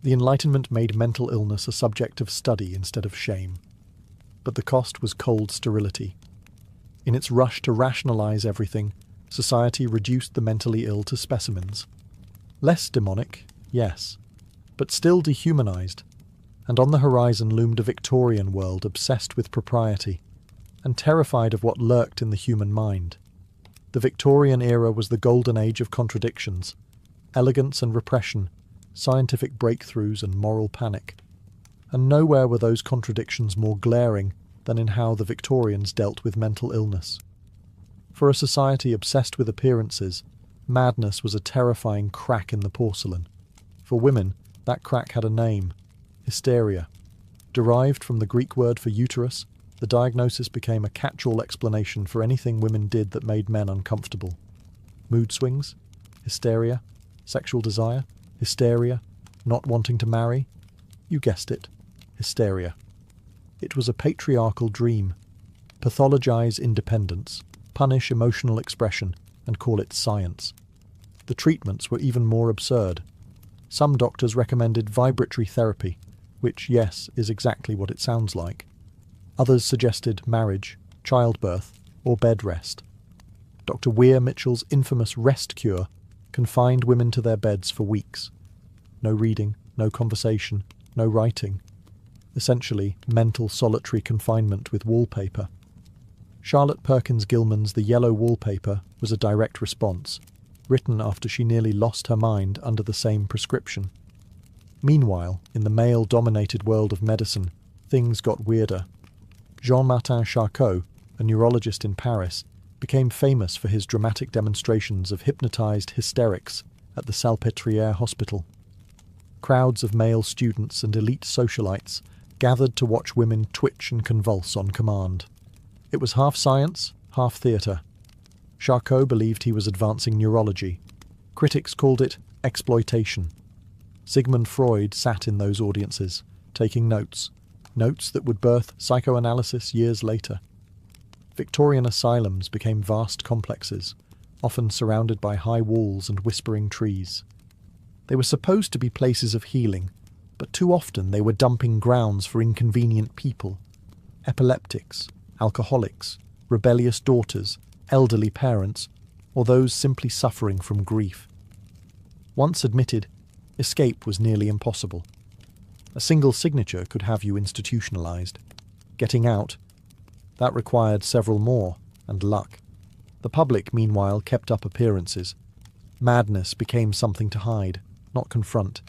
The Enlightenment made mental illness a subject of study instead of shame. But the cost was cold sterility. In its rush to rationalise everything, society reduced the mentally ill to specimens. Less demonic, yes, but still dehumanised, and on the horizon loomed a Victorian world obsessed with propriety, and terrified of what lurked in the human mind. The Victorian era was the golden age of contradictions, elegance and repression, scientific breakthroughs and moral panic. And nowhere were those contradictions more glaring than in how the Victorians dealt with mental illness. For a society obsessed with appearances, madness was a terrifying crack in the porcelain. For women, that crack had a name: hysteria. Derived from the Greek word for uterus, the diagnosis became a catch-all explanation for anything women did that made men uncomfortable. Mood swings, hysteria, sexual desire, hysteria, not wanting to marry. You guessed it, hysteria. It was a patriarchal dream. Pathologise independence, punish emotional expression, and call it science. The treatments were even more absurd. Some doctors recommended vibratory therapy, which, yes, is exactly what it sounds like. Others suggested marriage, childbirth, or bed rest. Dr. Weir Mitchell's infamous rest cure confined women to their beds for weeks. No reading, no conversation, no writing. Essentially, mental solitary confinement with wallpaper. Charlotte Perkins Gilman's The Yellow Wallpaper was a direct response, written after she nearly lost her mind under the same prescription. Meanwhile, in the male-dominated world of medicine, things got weirder. Jean-Martin Charcot, a neurologist in Paris, became famous for his dramatic demonstrations of hypnotized hysterics at the Salpêtrière Hospital. Crowds of male students and elite socialites gathered to watch women twitch and convulse on command. It was half science, half theatre. Charcot believed he was advancing neurology. Critics called it exploitation. Sigmund Freud sat in those audiences, taking notes that would birth psychoanalysis years later. Victorian asylums became vast complexes, often surrounded by high walls and whispering trees. They were supposed to be places of healing, but too often they were dumping grounds for inconvenient people: epileptics, alcoholics, rebellious daughters, elderly parents, or those simply suffering from grief. Once admitted, escape was nearly impossible. A single signature could have you institutionalized. Getting out, that required several more, and luck. The public, meanwhile, kept up appearances. Madness became something to hide, not confront.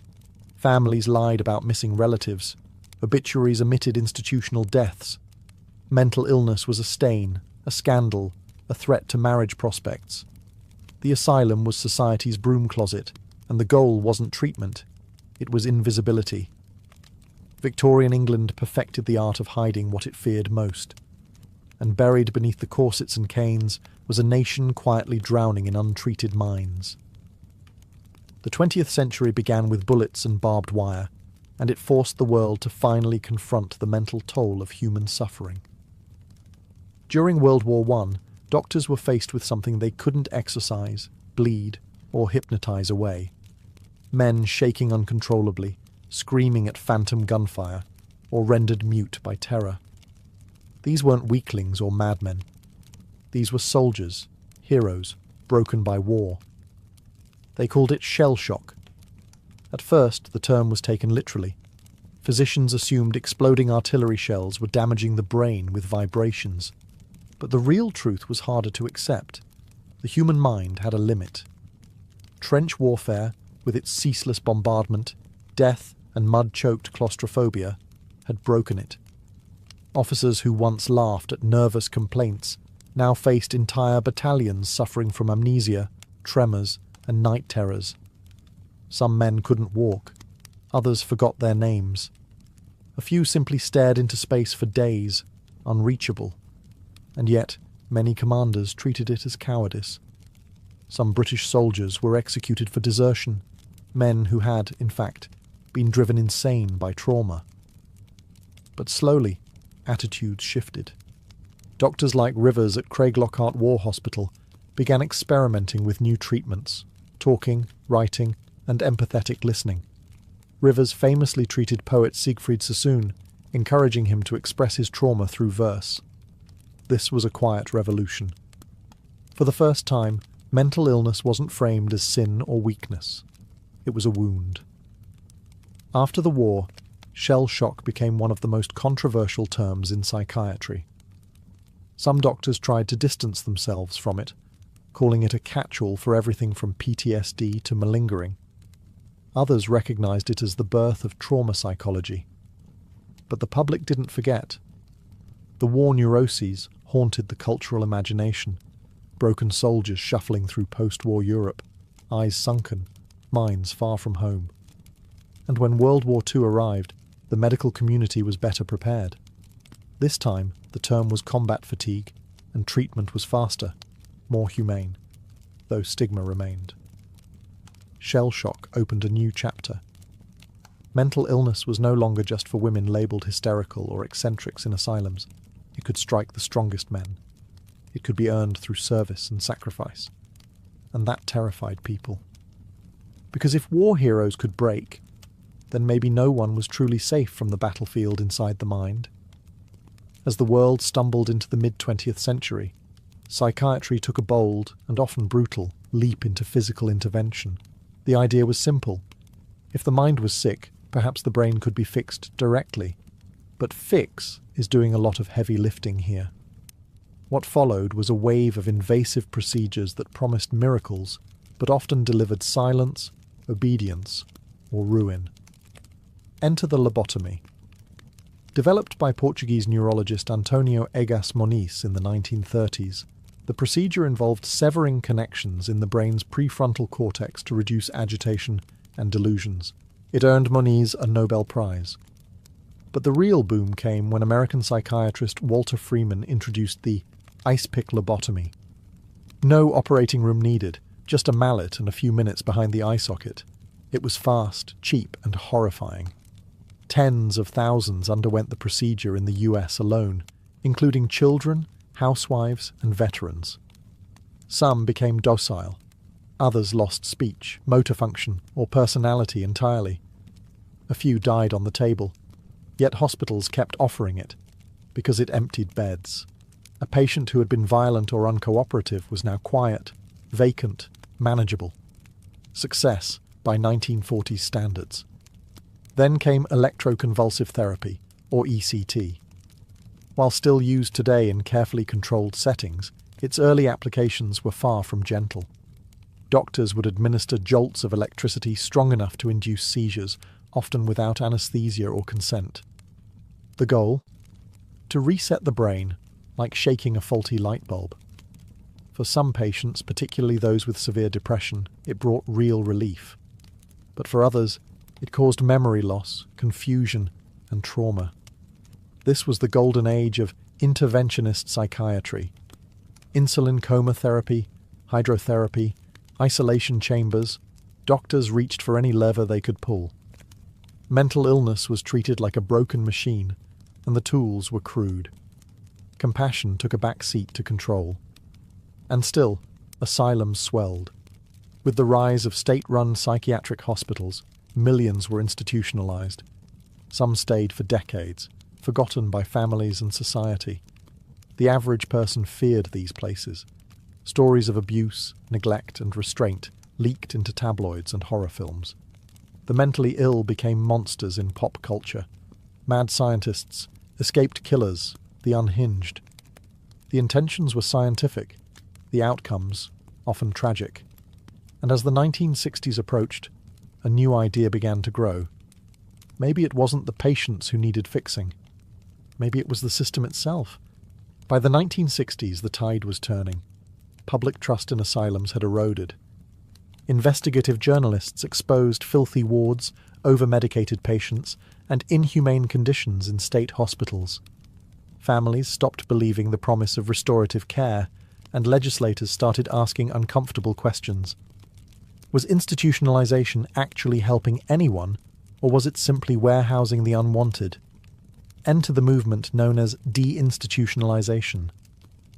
Families lied about missing relatives. Obituaries omitted institutional deaths. Mental illness was a stain, a scandal, a threat to marriage prospects. The asylum was society's broom closet, and the goal wasn't treatment, it was invisibility. Victorian England perfected the art of hiding what it feared most, and buried beneath the corsets and canes was a nation quietly drowning in untreated minds. The 20th century began with bullets and barbed wire, and it forced the world to finally confront the mental toll of human suffering. During World War I, doctors were faced with something they couldn't exorcise, bleed, or hypnotize away. Men shaking uncontrollably, screaming at phantom gunfire, or rendered mute by terror. These weren't weaklings or madmen. These were soldiers, heroes, broken by war. They called it shell shock. At first, the term was taken literally. Physicians assumed exploding artillery shells were damaging the brain with vibrations. But the real truth was harder to accept. The human mind had a limit. Trench warfare, with its ceaseless bombardment, death, and mud-choked claustrophobia, had broken it. Officers who once laughed at nervous complaints now faced entire battalions suffering from amnesia, tremors, and night terrors. Some men couldn't walk. Others forgot their names. A few simply stared into space for days, unreachable. And yet, many commanders treated it as cowardice. Some British soldiers were executed for desertion, men who had, in fact, been driven insane by trauma. But slowly, attitudes shifted. Doctors like Rivers at Craiglockhart War Hospital began experimenting with new treatments, talking, writing, and empathetic listening. Rivers famously treated poet Siegfried Sassoon, encouraging him to express his trauma through verse. This was a quiet revolution. For the first time, mental illness wasn't framed as sin or weakness. It was a wound. After the war, shell shock became one of the most controversial terms in psychiatry. Some doctors tried to distance themselves from it, calling it a catch-all for everything from PTSD to malingering. Others recognized it as the birth of trauma psychology. But the public didn't forget. The war neuroses haunted the cultural imagination, broken soldiers shuffling through post-war Europe, eyes sunken, minds far from home. And when World War II arrived, the medical community was better prepared. This time, the term was combat fatigue, and treatment was faster, more humane, though stigma remained. Shell shock opened a new chapter. Mental illness was no longer just for women labelled hysterical or eccentrics in asylums. It could strike the strongest men. It could be earned through service and sacrifice. And that terrified people. Because if war heroes could break, then maybe no one was truly safe from the battlefield inside the mind. As the world stumbled into the mid-20th century, psychiatry took a bold, and often brutal, leap into physical intervention. The idea was simple. If the mind was sick, perhaps the brain could be fixed directly. But fix is doing a lot of heavy lifting here. What followed was a wave of invasive procedures that promised miracles, but often delivered silence, obedience, or ruin. Enter the lobotomy. Developed by Portuguese neurologist Antonio Egas Moniz in the 1930s, the procedure involved severing connections in the brain's prefrontal cortex to reduce agitation and delusions. It earned Moniz a Nobel Prize. But the real boom came when American psychiatrist Walter Freeman introduced the ice pick lobotomy. No operating room needed, just a mallet and a few minutes behind the eye socket. It was fast, cheap, and horrifying. Tens of thousands underwent the procedure in the US alone, including children, housewives, and veterans. Some became docile. Others lost speech, motor function, or personality entirely. A few died on the table, yet hospitals kept offering it, because it emptied beds. A patient who had been violent or uncooperative was now quiet, vacant, manageable. Success by 1940s standards. Then came electroconvulsive therapy, or ECT. While still used today in carefully controlled settings, its early applications were far from gentle. Doctors would administer jolts of electricity strong enough to induce seizures, often without anesthesia or consent. The goal? To reset the brain, like shaking a faulty light bulb. For some patients, particularly those with severe depression, it brought real relief. But for others, it caused memory loss, confusion, and trauma. This was the golden age of interventionist psychiatry. Insulin coma therapy, hydrotherapy, isolation chambers, doctors reached for any lever they could pull. Mental illness was treated like a broken machine, and the tools were crude. Compassion took a back seat to control. And still, asylums swelled. With the rise of state-run psychiatric hospitals, millions were institutionalized. Some stayed for decades, forgotten by families and society. The average person feared these places. Stories of abuse, neglect, and restraint leaked into tabloids and horror films. The mentally ill became monsters in pop culture. Mad scientists, escaped killers, the unhinged. The intentions were scientific, the outcomes often tragic. And as the 1960s approached, a new idea began to grow. Maybe it wasn't the patients who needed fixing. Maybe it was the system itself. By the 1960s, the tide was turning. Public trust in asylums had eroded. Investigative journalists exposed filthy wards, over-medicated patients, and inhumane conditions in state hospitals. Families stopped believing the promise of restorative care, and legislators started asking uncomfortable questions. Was institutionalization actually helping anyone, or was it simply warehousing the unwanted? Enter the movement known as deinstitutionalization.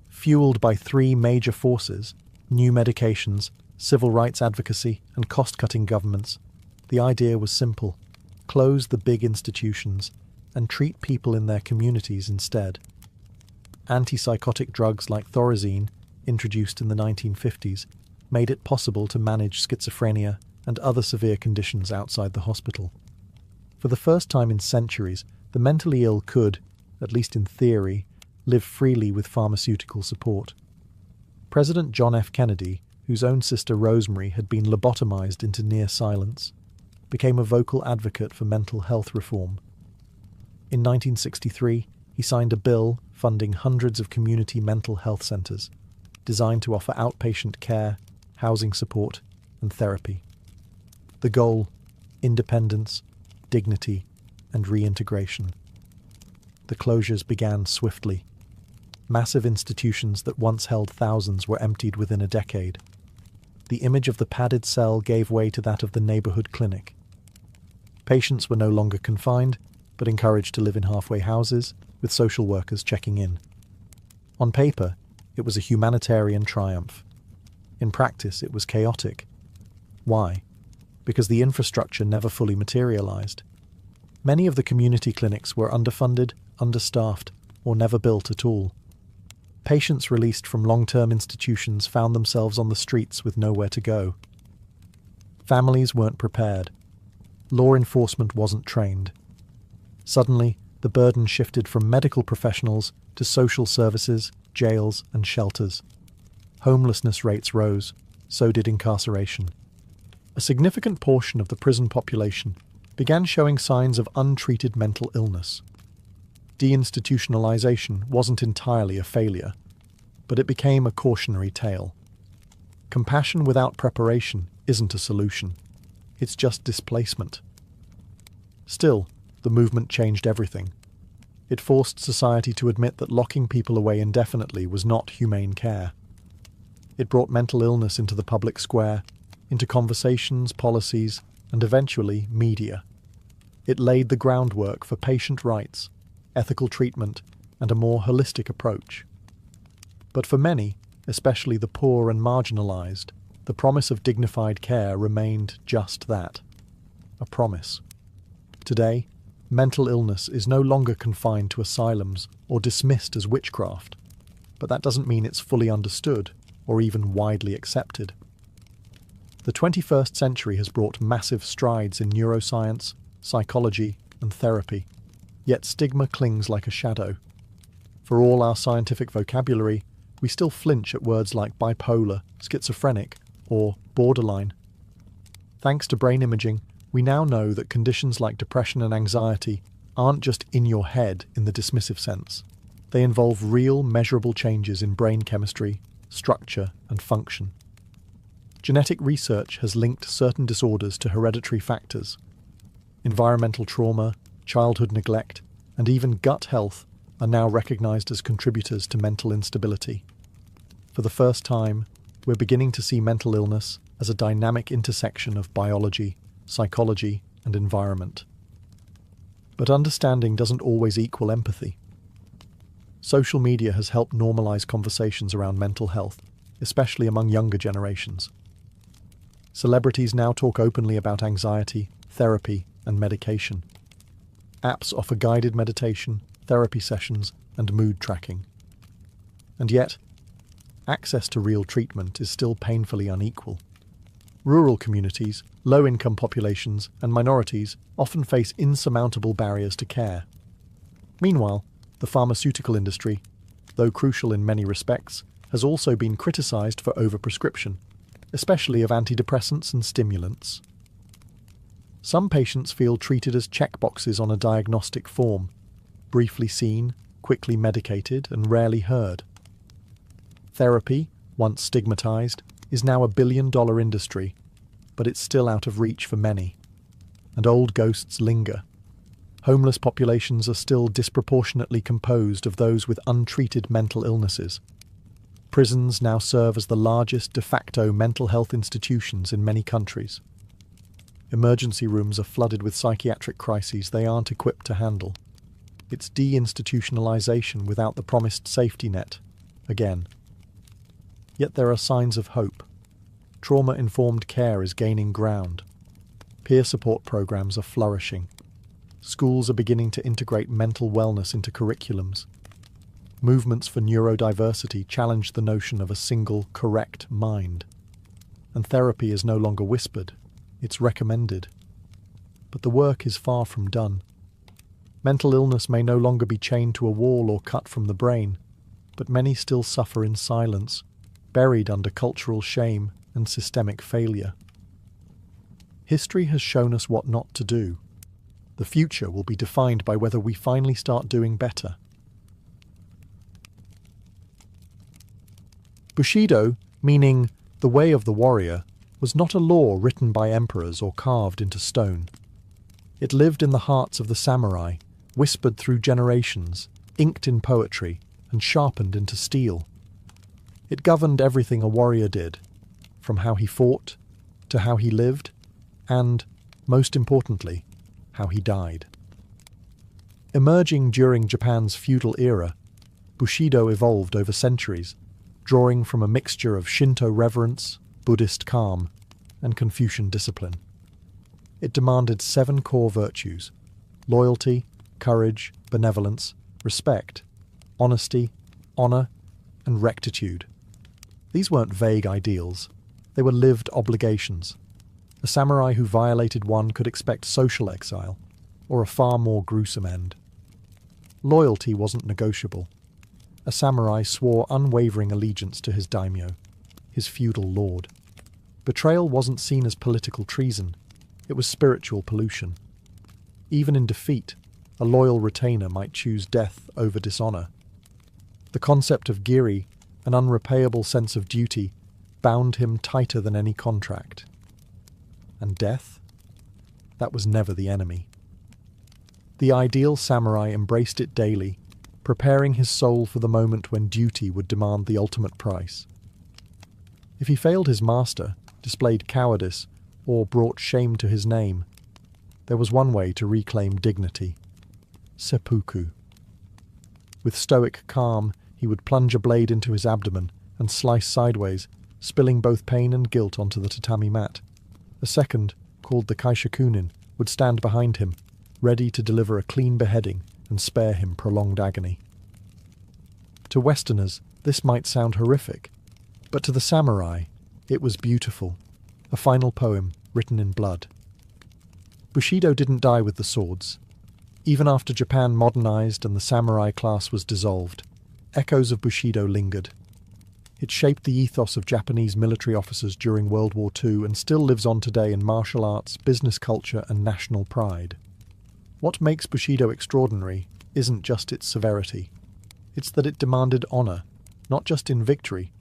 Fueled by three major forces, new medications, civil rights advocacy, and cost-cutting governments, the idea was simple: close the big institutions and treat people in their communities instead. Antipsychotic drugs like Thorazine, introduced in the 1950s, made it possible to manage schizophrenia and other severe conditions outside the hospital. For the first time in centuries, the mentally ill could, at least in theory, live freely with pharmaceutical support. President John F. Kennedy, whose own sister Rosemary had been lobotomized into near silence, became a vocal advocate for mental health reform. In 1963, he signed a bill funding hundreds of community mental health centers, designed to offer outpatient care, housing support, and therapy. The goal: independence, dignity, and reintegration. The closures began swiftly. Massive institutions that once held thousands were emptied within a decade. The image of the padded cell gave way to that of the neighborhood clinic. Patients were no longer confined, but encouraged to live in halfway houses, with social workers checking in. On paper, it was a humanitarian triumph. In practice, it was chaotic. Why? Because the infrastructure never fully materialized. Many of the community clinics were underfunded, understaffed, or never built at all. Patients released from long-term institutions found themselves on the streets with nowhere to go. Families weren't prepared. Law enforcement wasn't trained. Suddenly, the burden shifted from medical professionals to social services, jails, and shelters. Homelessness rates rose, so did incarceration. A significant portion of the prison population began showing signs of untreated mental illness. Deinstitutionalization wasn't entirely a failure, but it became a cautionary tale. Compassion without preparation isn't a solution. It's just displacement. Still, the movement changed everything. It forced society to admit that locking people away indefinitely was not humane care. It brought mental illness into the public square, into conversations, policies, and eventually media. It laid the groundwork for patient rights, ethical treatment, and a more holistic approach. But for many, especially the poor and marginalized, the promise of dignified care remained just that, a promise. Today, mental illness is no longer confined to asylums or dismissed as witchcraft, but that doesn't mean it's fully understood or even widely accepted. The 21st century has brought massive strides in neuroscience, psychology, and therapy, yet stigma clings like a shadow. For all our scientific vocabulary, we still flinch at words like bipolar, schizophrenic, or borderline. Thanks to brain imaging, we now know that conditions like depression and anxiety aren't just in your head in the dismissive sense. They involve real, measurable changes in brain chemistry, structure, and function. Genetic research has linked certain disorders to hereditary factors. Environmental trauma, childhood neglect, and even gut health are now recognized as contributors to mental instability. For the first time, we're beginning to see mental illness as a dynamic intersection of biology, psychology, and environment. But understanding doesn't always equal empathy. Social media has helped normalize conversations around mental health, especially among younger generations. Celebrities now talk openly about anxiety, therapy, and medication. Apps offer guided meditation, therapy sessions, and mood tracking. And yet, access to real treatment is still painfully unequal. Rural communities, low-income populations, and minorities often face insurmountable barriers to care. Meanwhile, the pharmaceutical industry, though crucial in many respects, has also been criticized for overprescription, especially of antidepressants and stimulants. Some patients feel treated as checkboxes on a diagnostic form, briefly seen, quickly medicated, and rarely heard. Therapy, once stigmatized, is now a billion-dollar industry, but it's still out of reach for many. And old ghosts linger. Homeless populations are still disproportionately composed of those with untreated mental illnesses. Prisons now serve as the largest de facto mental health institutions in many countries. Emergency rooms are flooded with psychiatric crises they aren't equipped to handle. It's deinstitutionalization without the promised safety net, again. Yet there are signs of hope. Trauma-informed care is gaining ground. Peer support programs are flourishing. Schools are beginning to integrate mental wellness into curriculums. Movements for neurodiversity challenge the notion of a single, correct mind. And therapy is no longer whispered, it's recommended. But the work is far from done. Mental illness may no longer be chained to a wall or cut from the brain, but many still suffer in silence, buried under cultural shame and systemic failure. History has shown us what not to do. The future will be defined by whether we finally start doing better. Bushido, meaning the way of the warrior, was not a law written by emperors or carved into stone. It lived in the hearts of the samurai, whispered through generations, inked in poetry, and sharpened into steel. It governed everything a warrior did, from how he fought, to how he lived, and, most importantly, how he died. Emerging during Japan's feudal era, Bushido evolved over centuries, drawing from a mixture of Shinto reverence, Buddhist calm, and Confucian discipline. It demanded 7 core virtues: loyalty, courage, benevolence, respect, honesty, honor, and rectitude. These weren't vague ideals, they were lived obligations. A samurai who violated one could expect social exile, or a far more gruesome end. Loyalty wasn't negotiable. A samurai swore unwavering allegiance to his daimyo, his feudal lord. Betrayal wasn't seen as political treason, it was spiritual pollution. Even in defeat, a loyal retainer might choose death over dishonor. The concept of giri, an unrepayable sense of duty, bound him tighter than any contract. And death? That was never the enemy. The ideal samurai embraced it daily, preparing his soul for the moment when duty would demand the ultimate price. If he failed his master, displayed cowardice, or brought shame to his name, there was one way to reclaim dignity: seppuku. With stoic calm, he would plunge a blade into his abdomen and slice sideways, spilling both pain and guilt onto the tatami mat. A second, called the kaishakunin, would stand behind him, ready to deliver a clean beheading and spare him prolonged agony. To Westerners, this might sound horrific, but to the samurai, it was beautiful, a final poem written in blood. Bushido didn't die with the swords. Even after Japan modernized and the samurai class was dissolved, echoes of Bushido lingered. It shaped the ethos of Japanese military officers during World War II and still lives on today in martial arts, business culture, and national pride. What makes Bushido extraordinary isn't just its severity. It's that it demanded honor, not just in victory,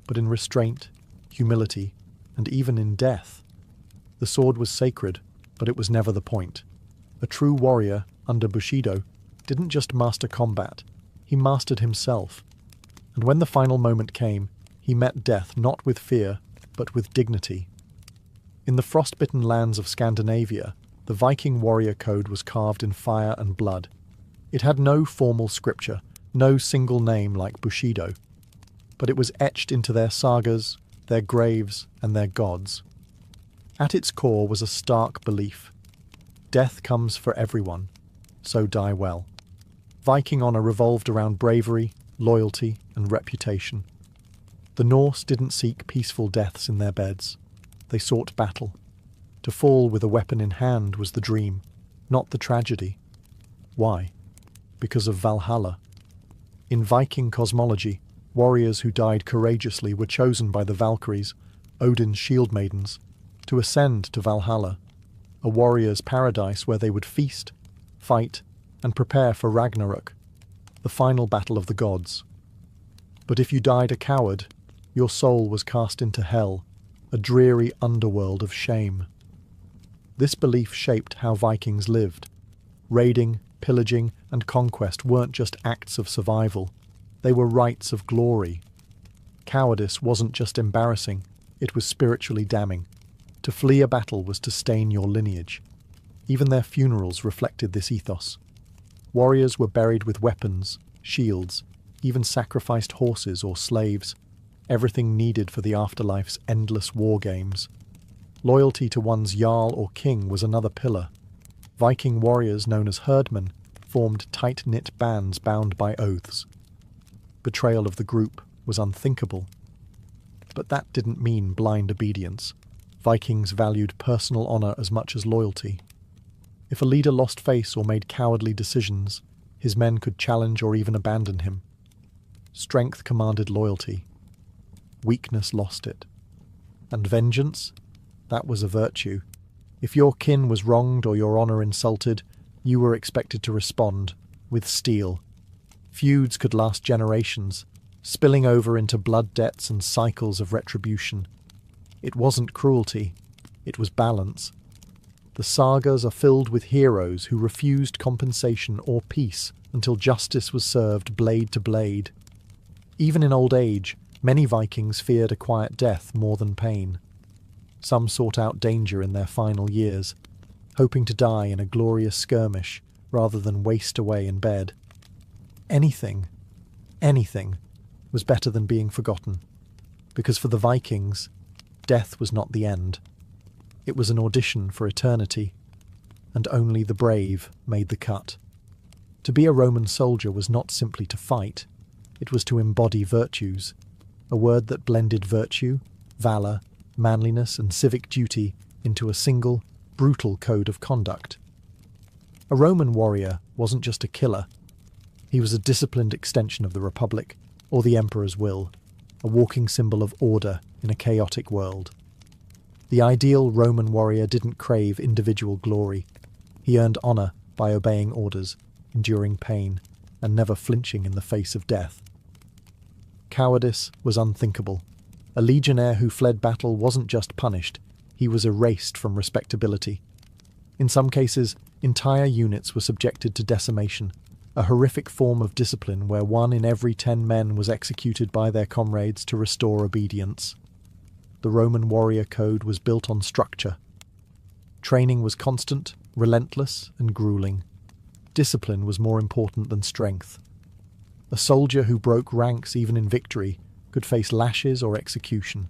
but in restraint, humility, and even in death. The sword was sacred, but it was never the point. A true warrior, under Bushido, didn't just master combat, he mastered himself. And when the final moment came, he met death not with fear, but with dignity. In the frostbitten lands of Scandinavia, the Viking warrior code was carved in fire and blood. It had no formal scripture, no single name like Bushido, but it was etched into their sagas, their graves, and their gods. At its core was a stark belief: death comes for everyone, so die well. Viking honor revolved around bravery, loyalty, and reputation. The Norse didn't seek peaceful deaths in their beds. They sought battle. To fall with a weapon in hand was the dream, not the tragedy. Why? Because of Valhalla. In Viking cosmology, warriors who died courageously were chosen by the Valkyries, Odin's shield maidens, to ascend to Valhalla, a warrior's paradise where they would feast, fight, and prepare for Ragnarok, the final battle of the gods. But if you died a coward, your soul was cast into hell, a dreary underworld of shame. This belief shaped how Vikings lived. Raiding, pillaging, and conquest weren't just acts of survival, they were rites of glory. Cowardice wasn't just embarrassing, it was spiritually damning. To flee a battle was to stain your lineage. Even their funerals reflected this ethos. Warriors were buried with weapons, shields, even sacrificed horses or slaves, everything needed for the afterlife's endless war games. Loyalty to one's jarl or king was another pillar. Viking warriors known as herdmen formed tight-knit bands bound by oaths. Betrayal of the group was unthinkable. But that didn't mean blind obedience. Vikings valued personal honour as much as loyalty. If a leader lost face or made cowardly decisions, his men could challenge or even abandon him. Strength commanded loyalty. Weakness lost it. And vengeance? That was a virtue. If your kin was wronged or your honour insulted, you were expected to respond, with steel. Feuds could last generations, spilling over into blood debts and cycles of retribution. It wasn't cruelty, it was balance. The sagas are filled with heroes who refused compensation or peace until justice was served blade to blade. Even in old age, many Vikings feared a quiet death more than pain. Some sought out danger in their final years, hoping to die in a glorious skirmish rather than waste away in bed. Anything was better than being forgotten, because for the Vikings, death was not the end. It was an audition for eternity, and only the brave made the cut. To be a Roman soldier was not simply to fight, it was to embody virtues, a word that blended virtue, valour, manliness and civic duty into a single, brutal code of conduct. A Roman warrior wasn't just a killer. He was a disciplined extension of the Republic, or the Emperor's will, a walking symbol of order in a chaotic world. The ideal Roman warrior didn't crave individual glory. He earned honour by obeying orders, enduring pain, and never flinching in the face of death. Cowardice was unthinkable. A legionnaire who fled battle wasn't just punished, he was erased from respectability. In some cases, entire units were subjected to decimation, a horrific form of discipline where 1 in every 10 men was executed by their comrades to restore obedience. The Roman warrior code was built on structure. Training was constant, relentless, and grueling. Discipline was more important than strength. A soldier who broke ranks even in victory could face lashes or execution.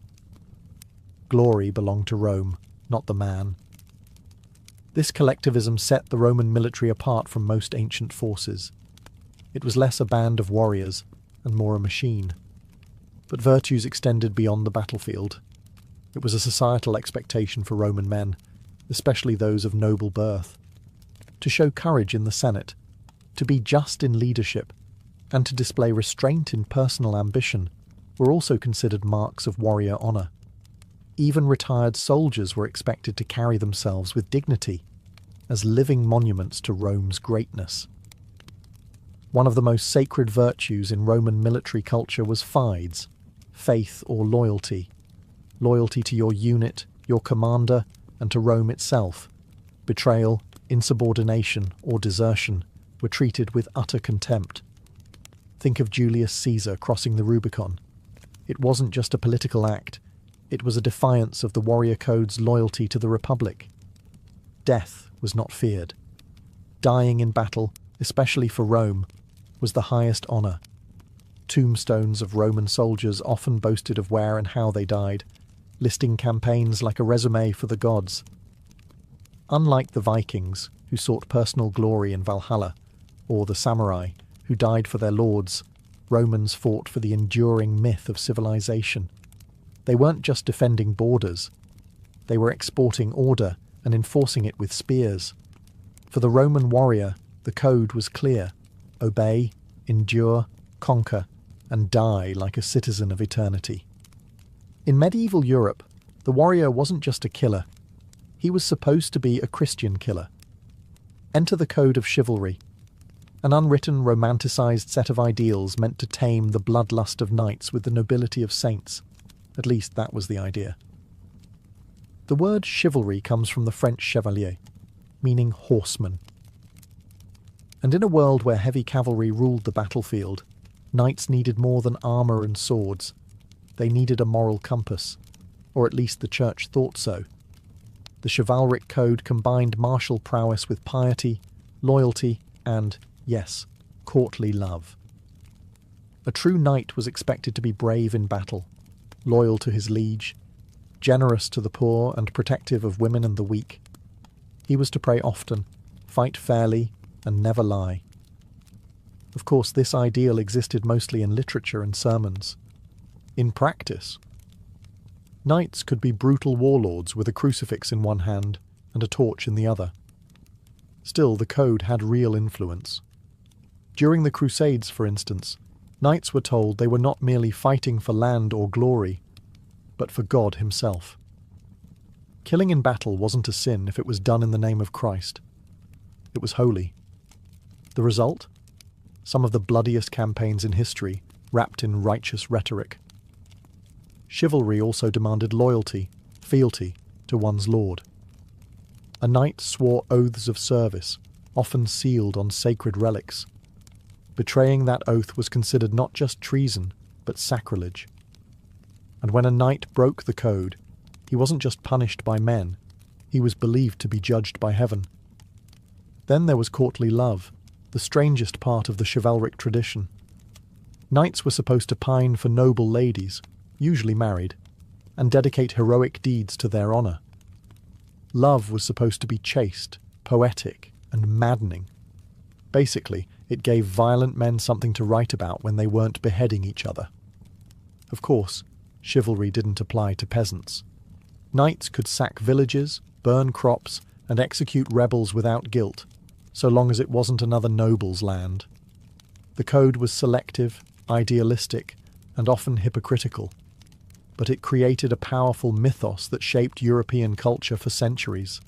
Glory belonged to Rome, not the man. This collectivism set the Roman military apart from most ancient forces. It was less a band of warriors and more a machine. But virtues extended beyond the battlefield. It was a societal expectation for Roman men, especially those of noble birth, to show courage in the Senate, to be just in leadership, and to display restraint in personal ambition were also considered marks of warrior honour. Even retired soldiers were expected to carry themselves with dignity, as living monuments to Rome's greatness. One of the most sacred virtues in Roman military culture was fides, faith or loyalty. Loyalty to your unit, your commander, and to Rome itself. Betrayal, insubordination, or desertion were treated with utter contempt. Think of Julius Caesar crossing the Rubicon. It wasn't just a political act, it was a defiance of the warrior code's loyalty to the Republic. Death was not feared. Dying in battle, especially for Rome, was the highest honour. Tombstones of Roman soldiers often boasted of where and how they died, listing campaigns like a resume for the gods. Unlike the Vikings, who sought personal glory in Valhalla, or the samurai, who died for their lords, Romans fought for the enduring myth of civilization. They weren't just defending borders. They were exporting order and enforcing it with spears. For the Roman warrior, the code was clear: obey, endure, conquer, and die like a citizen of eternity. In medieval Europe, the warrior wasn't just a killer. He was supposed to be a Christian killer. Enter the code of chivalry, an unwritten, romanticised set of ideals meant to tame the bloodlust of knights with the nobility of saints. At least that was the idea. The word chivalry comes from the French chevalier, meaning horseman. And in a world where heavy cavalry ruled the battlefield, knights needed more than armour and swords. They needed a moral compass, or at least the church thought so. The chivalric code combined martial prowess with piety, loyalty, and, Yes, courtly love. A true knight was expected to be brave in battle, loyal to his liege, generous to the poor and protective of women and the weak. He was to pray often, fight fairly, and never lie. Of course, this ideal existed mostly in literature and sermons. In practice, knights could be brutal warlords with a crucifix in one hand and a torch in the other. Still, the code had real influence. During the Crusades, for instance, knights were told they were not merely fighting for land or glory, but for God himself. Killing in battle wasn't a sin if it was done in the name of Christ. It was holy. The result? Some of the bloodiest campaigns in history, wrapped in righteous rhetoric. Chivalry also demanded loyalty, fealty, to one's lord. A knight swore oaths of service, often sealed on sacred relics. Betraying that oath was considered not just treason, but sacrilege. And when a knight broke the code, he wasn't just punished by men, he was believed to be judged by heaven. Then there was courtly love, the strangest part of the chivalric tradition. Knights were supposed to pine for noble ladies, usually married, and dedicate heroic deeds to their honour. Love was supposed to be chaste, poetic, and maddening. Basically, it gave violent men something to write about when they weren't beheading each other. Of course, chivalry didn't apply to peasants. Knights could sack villages, burn crops, and execute rebels without guilt, so long as it wasn't another noble's land. The code was selective, idealistic, and often hypocritical, but it created a powerful mythos that shaped European culture for centuries.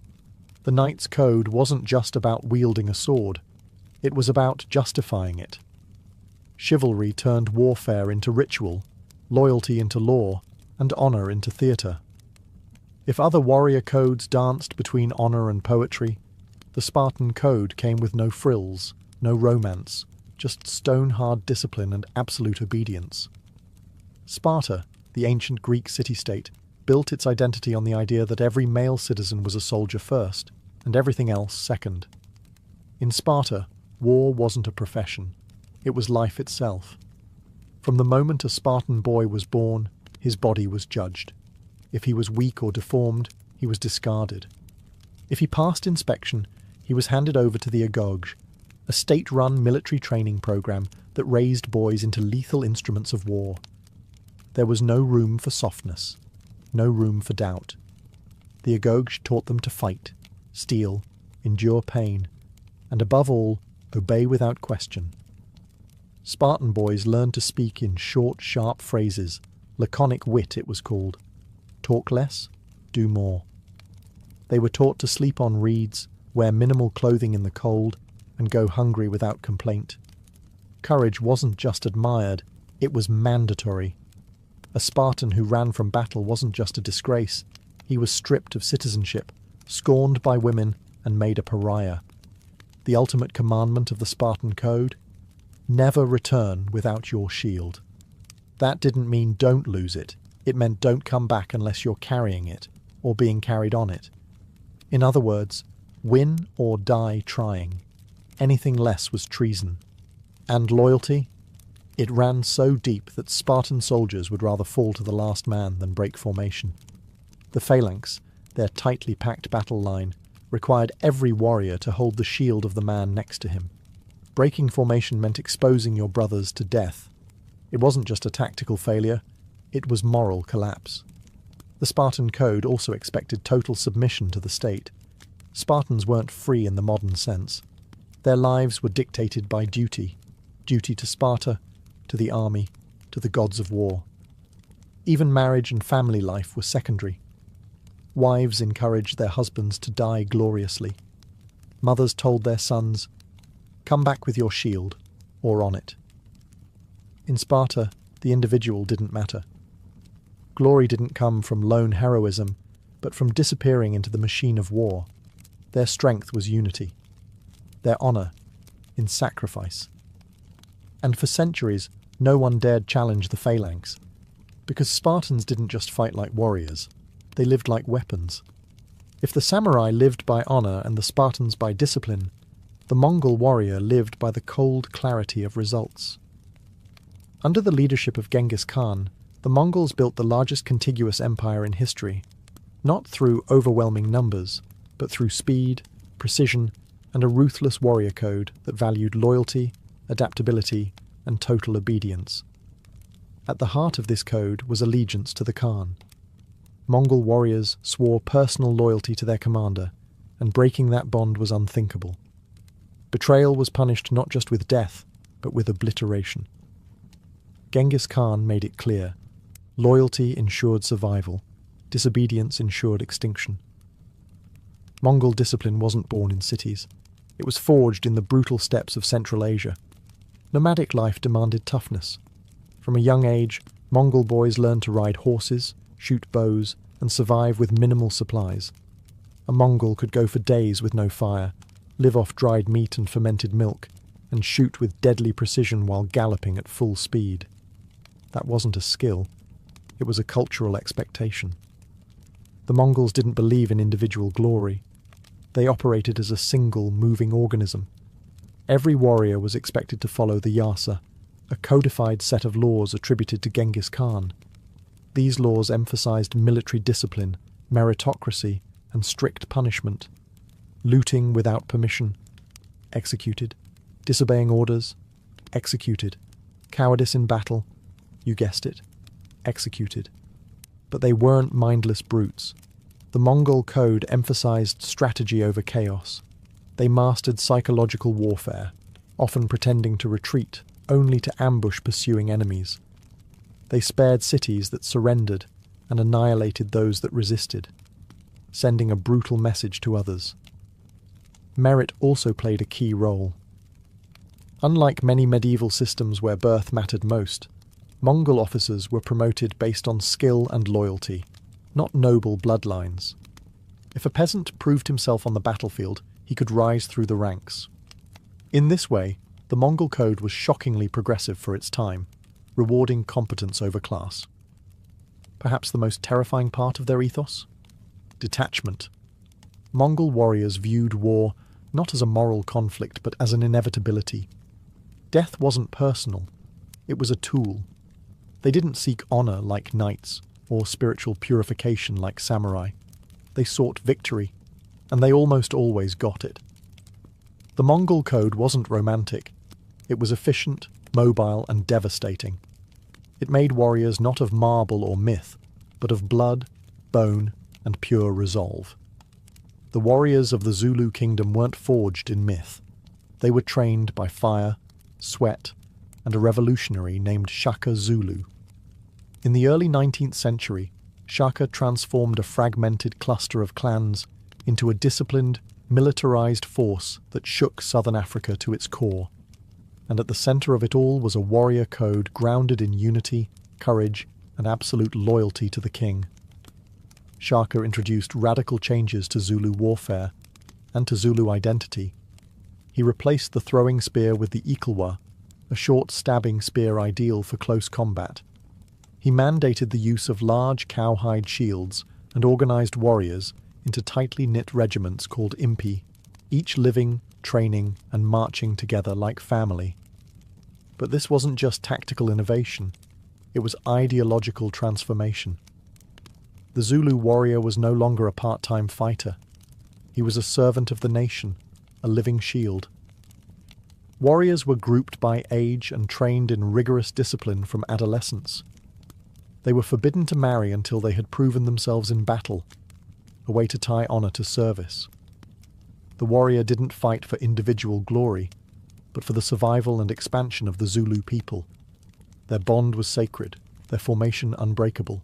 The knight's code wasn't just about wielding a sword, it was about justifying it. Chivalry turned warfare into ritual, loyalty into law, and honour into theatre. If other warrior codes danced between honour and poetry, the Spartan code came with no frills, no romance, just stone-hard discipline and absolute obedience. Sparta, the ancient Greek city-state, built its identity on the idea that every male citizen was a soldier first, and everything else second. In Sparta, war wasn't a profession, it was life itself. From the moment a Spartan boy was born, his body was judged. If he was weak or deformed, he was discarded. If he passed inspection, he was handed over to the Agog, a state-run military training program that raised boys into lethal instruments of war. There was no room for softness, no room for doubt. The Agog taught them to fight, steal, endure pain, and above all, obey without question. Spartan boys learned to speak in short, sharp phrases, laconic wit it was called. Talk less, do more. They were taught to sleep on reeds, wear minimal clothing in the cold, and go hungry without complaint. Courage wasn't just admired, it was mandatory. A Spartan who ran from battle wasn't just a disgrace, he was stripped of citizenship, scorned by women, and made a pariah. The ultimate commandment of the Spartan code? Never return without your shield. That didn't mean don't lose it, it meant don't come back unless you're carrying it, or being carried on it. In other words, win or die trying. Anything less was treason. And loyalty? It ran so deep that Spartan soldiers would rather fall to the last man than break formation. The phalanx, their tightly packed battle line, required every warrior to hold the shield of the man next to him. Breaking formation meant exposing your brothers to death. It wasn't just a tactical failure, it was moral collapse. The Spartan code also expected total submission to the state. Spartans weren't free in the modern sense. Their lives were dictated by duty. Duty to Sparta, to the army, to the gods of war. Even marriage and family life were secondary. Wives encouraged their husbands to die gloriously. Mothers told their sons, "Come back with your shield, or on it." In Sparta, the individual didn't matter. Glory didn't come from lone heroism, but from disappearing into the machine of war. Their strength was unity. Their honour in sacrifice. And for centuries, no one dared challenge the phalanx. Because Spartans didn't just fight like warriors, they lived like weapons. If the samurai lived by honour and the Spartans by discipline, the Mongol warrior lived by the cold clarity of results. Under the leadership of Genghis Khan, the Mongols built the largest contiguous empire in history, not through overwhelming numbers, but through speed, precision, and a ruthless warrior code that valued loyalty, adaptability, and total obedience. At the heart of this code was allegiance to the Khan. Mongol warriors swore personal loyalty to their commander, and breaking that bond was unthinkable. Betrayal was punished not just with death, but with obliteration. Genghis Khan made it clear: loyalty ensured survival, disobedience ensured extinction. Mongol discipline wasn't born in cities. It was forged in the brutal steppes of Central Asia. Nomadic life demanded toughness. From a young age, Mongol boys learned to ride horses, shoot bows, and survive with minimal supplies. A Mongol could go for days with no fire, live off dried meat and fermented milk, and shoot with deadly precision while galloping at full speed. That wasn't a skill. It was a cultural expectation. The Mongols didn't believe in individual glory. They operated as a single, moving organism. Every warrior was expected to follow the Yasa, a codified set of laws attributed to Genghis Khan. These laws emphasized military discipline, meritocracy, and strict punishment. Looting without permission, executed. Disobeying orders, executed. Cowardice in battle, you guessed it, executed. But they weren't mindless brutes. The Mongol code emphasized strategy over chaos. They mastered psychological warfare, often pretending to retreat, only to ambush pursuing enemies. They spared cities that surrendered and annihilated those that resisted, sending a brutal message to others. Merit also played a key role. Unlike many medieval systems where birth mattered most, Mongol officers were promoted based on skill and loyalty, not noble bloodlines. If a peasant proved himself on the battlefield, he could rise through the ranks. In this way, the Mongol code was shockingly progressive for its time, rewarding competence over class. Perhaps the most terrifying part of their ethos? Detachment. Mongol warriors viewed war not as a moral conflict, but as an inevitability. Death wasn't personal. It was a tool. They didn't seek honor like knights, or spiritual purification like samurai. They sought victory, and they almost always got it. The Mongol code wasn't romantic. It was efficient, mobile, and devastating. It made warriors not of marble or myth, but of blood, bone, and pure resolve. The warriors of the Zulu kingdom weren't forged in myth. They were trained by fire, sweat, and a revolutionary named Shaka Zulu. In the early 19th century, Shaka transformed a fragmented cluster of clans into a disciplined, militarized force that shook southern Africa to its core. And at the center of it all was a warrior code grounded in unity, courage, and absolute loyalty to the king. Shaka introduced radical changes to Zulu warfare and to Zulu identity. He replaced the throwing spear with the ikalwa, a short stabbing spear ideal for close combat. He mandated the use of large cowhide shields and organized warriors into tightly knit regiments called impi, each living, training, and marching together like family. But this wasn't just tactical innovation, it was ideological transformation. The Zulu warrior was no longer a part-time fighter. He was a servant of the nation, a living shield. Warriors were grouped by age and trained in rigorous discipline from adolescence. They were forbidden to marry until they had proven themselves in battle, a way to tie honor to service. The warrior didn't fight for individual glory, but for the survival and expansion of the Zulu people. Their bond was sacred, their formation unbreakable.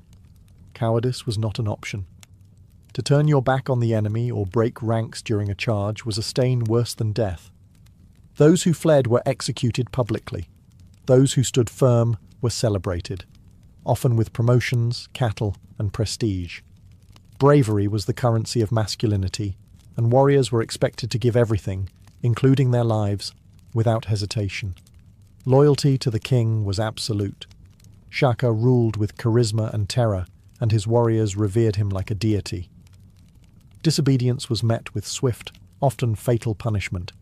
Cowardice was not an option. To turn your back on the enemy or break ranks during a charge was a stain worse than death. Those who fled were executed publicly. Those who stood firm were celebrated, often with promotions, cattle, and prestige. Bravery was the currency of masculinity, and warriors were expected to give everything, including their lives, without hesitation. Loyalty to the king was absolute. Shaka ruled with charisma and terror, and his warriors revered him like a deity. Disobedience was met with swift, often fatal punishment.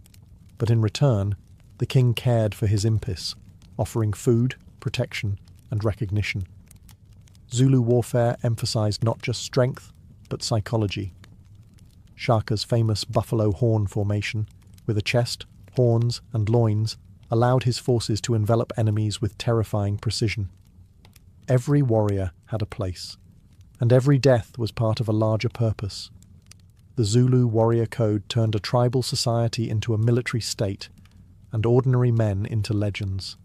but in return, the king cared for his impis, offering food, protection, and recognition. Zulu warfare emphasized not just strength, but psychology. Shaka's famous buffalo horn formation, with a chest, horns, and loins, allowed his forces to envelop enemies with terrifying precision. Every warrior had a place, and every death was part of a larger purpose. The Zulu warrior code turned a tribal society into a military state, and ordinary men into legends.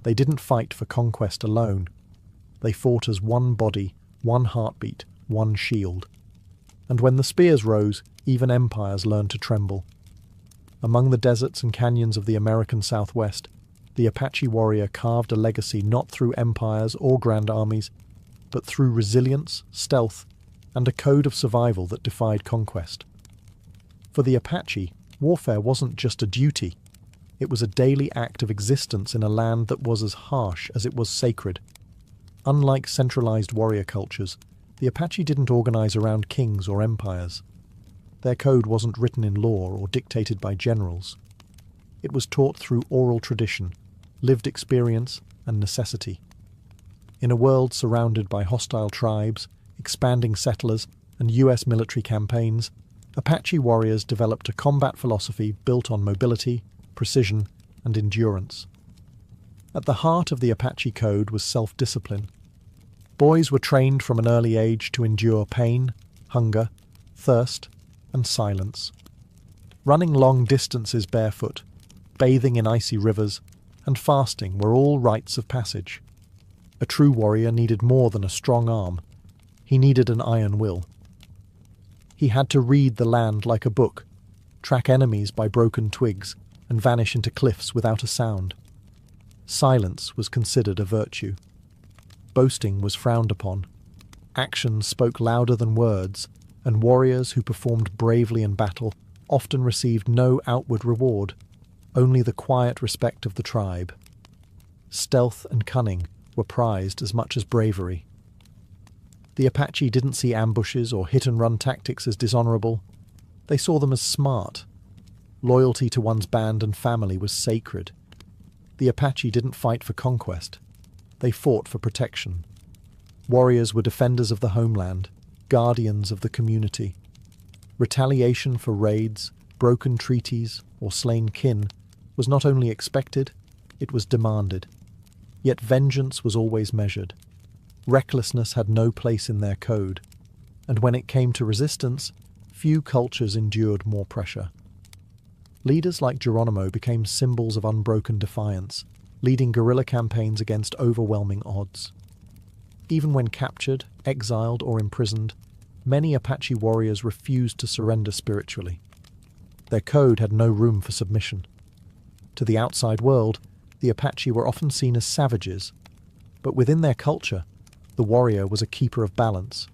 They didn't fight for conquest alone. They fought as one body, one heartbeat, one shield. And when the spears rose, even empires learned to tremble. Among the deserts and canyons of the American Southwest, the Apache warrior carved a legacy not through empires or grand armies, but through resilience, stealth, and a code of survival that defied conquest. For the Apache, warfare wasn't just a duty. It was a daily act of existence in a land that was as harsh as it was sacred. Unlike centralized warrior cultures, the Apache didn't organize around kings or empires. Their code wasn't written in law or dictated by generals. It was taught through oral tradition, lived experience, and necessity. In a world surrounded by hostile tribes, expanding settlers, and US military campaigns, Apache warriors developed a combat philosophy built on mobility, precision, and endurance. At the heart of the Apache code was self-discipline. Boys were trained from an early age to endure pain, hunger, thirst, and silence. Running long distances barefoot, bathing in icy rivers, and fasting were all rites of passage. A true warrior needed more than a strong arm. He needed an iron will. He had to read the land like a book, track enemies by broken twigs, and vanish into cliffs without a sound. Silence was considered a virtue. Boasting was frowned upon. Actions spoke louder than words, and warriors who performed bravely in battle often received no outward reward, only the quiet respect of the tribe. Stealth and cunning were prized as much as bravery. The Apache didn't see ambushes or hit-and-run tactics as dishonorable. They saw them as smart. Loyalty to one's band and family was sacred. The Apache didn't fight for conquest. They fought for protection. Warriors were defenders of the homeland, guardians of the community. Retaliation for raids, broken treaties, or slain kin was not only expected, it was demanded. Yet vengeance was always measured. Recklessness had no place in their code, and when it came to resistance, few cultures endured more pressure. Leaders like Geronimo became symbols of unbroken defiance, leading guerrilla campaigns against overwhelming odds. Even when captured, exiled, or imprisoned, many Apache warriors refused to surrender spiritually. Their code had no room for submission. To the outside world, the Apache were often seen as savages, but within their culture, the warrior was a keeper of balance,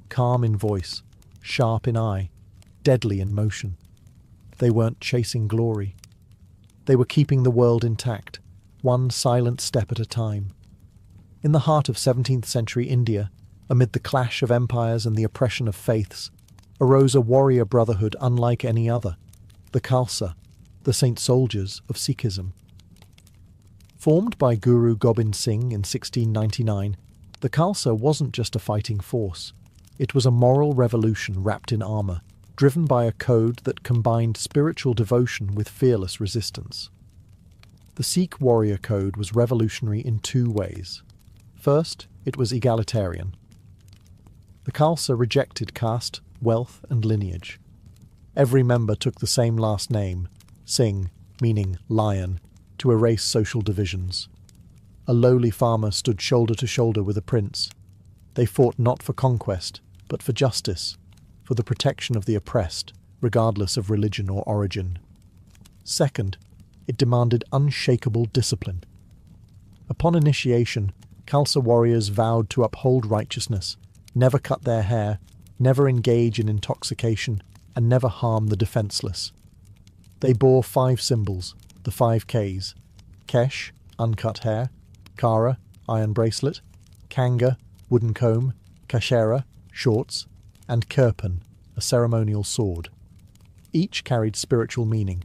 calm in voice, sharp in eye, deadly in motion. They weren't chasing glory. They were keeping the world intact, one silent step at a time. In the heart of 17th century India, amid the clash of empires and the oppression of faiths, arose a warrior brotherhood unlike any other, the Khalsa, the Saint Soldiers of Sikhism. Formed by Guru Gobind Singh in 1699, the Khalsa wasn't just a fighting force. It was a moral revolution wrapped in armour, driven by a code that combined spiritual devotion with fearless resistance. The Sikh warrior code was revolutionary in two ways. First, it was egalitarian. The Khalsa rejected caste, wealth, and lineage. Every member took the same last name, Singh, meaning lion, to erase social divisions. A lowly farmer stood shoulder to shoulder with a prince. They fought not for conquest, but for justice, for the protection of the oppressed, regardless of religion or origin. Second, it demanded unshakable discipline. Upon initiation, Khalsa warriors vowed to uphold righteousness, never cut their hair, never engage in intoxication, and never harm the defenseless. They bore 5 symbols, the 5 Ks: Kesh, uncut hair; Kara, iron bracelet; Kanga, wooden comb; Kashera, shorts; and Kirpan, a ceremonial sword. Each carried spiritual meaning.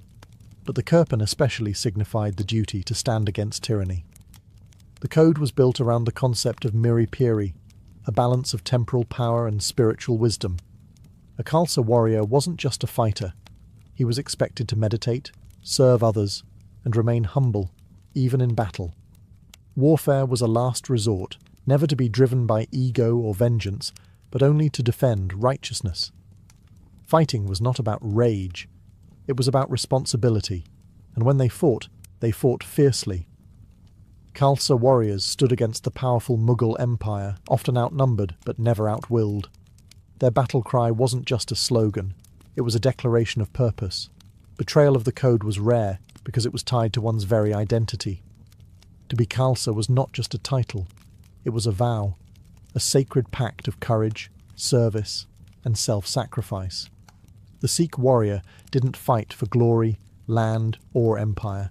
but the Kirpan especially signified the duty to stand against tyranny. The code was built around the concept of miri piri, a balance of temporal power and spiritual wisdom. A Khalsa warrior wasn't just a fighter. He was expected to meditate, serve others, and remain humble, even in battle. Warfare was a last resort, never to be driven by ego or vengeance, but only to defend righteousness. Fighting was not about rage. It was about responsibility, and when they fought fiercely. Khalsa warriors stood against the powerful Mughal Empire, often outnumbered but never outwilled. Their battle cry wasn't just a slogan, it was a declaration of purpose. Betrayal of the code was rare because it was tied to one's very identity. To be Khalsa was not just a title, it was a vow, a sacred pact of courage, service, and self-sacrifice. The Sikh warrior didn't fight for glory, land, or empire.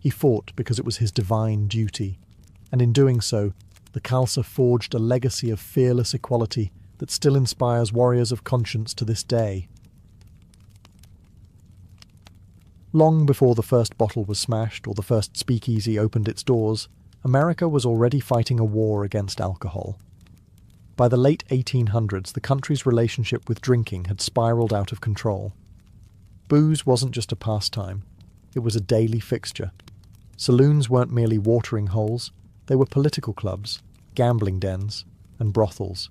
He fought because it was his divine duty, and in doing so, the Khalsa forged a legacy of fearless equality that still inspires warriors of conscience to this day. Long before the first bottle was smashed or the first speakeasy opened its doors, America was already fighting a war against alcohol. By the late 1800s, the country's relationship with drinking had spiraled out of control. Booze wasn't just a pastime, it was a daily fixture. Saloons weren't merely watering holes, they were political clubs, gambling dens, and brothels.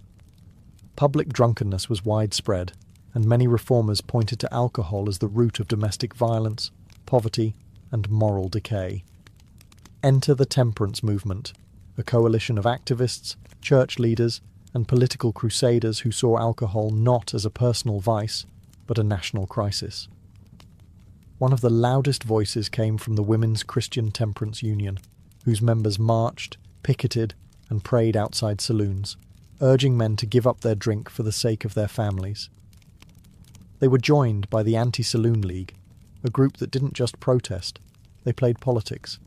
Public drunkenness was widespread, and many reformers pointed to alcohol as the root of domestic violence, poverty, and moral decay. Enter the temperance movement, a coalition of activists, church leaders, and political crusaders who saw alcohol not as a personal vice, but a national crisis. One of the loudest voices came from the Women's Christian Temperance Union, whose members marched, picketed, and prayed outside saloons, urging men to give up their drink for the sake of their families. They were joined by the Anti-Saloon League, a group that didn't just protest, they played politics,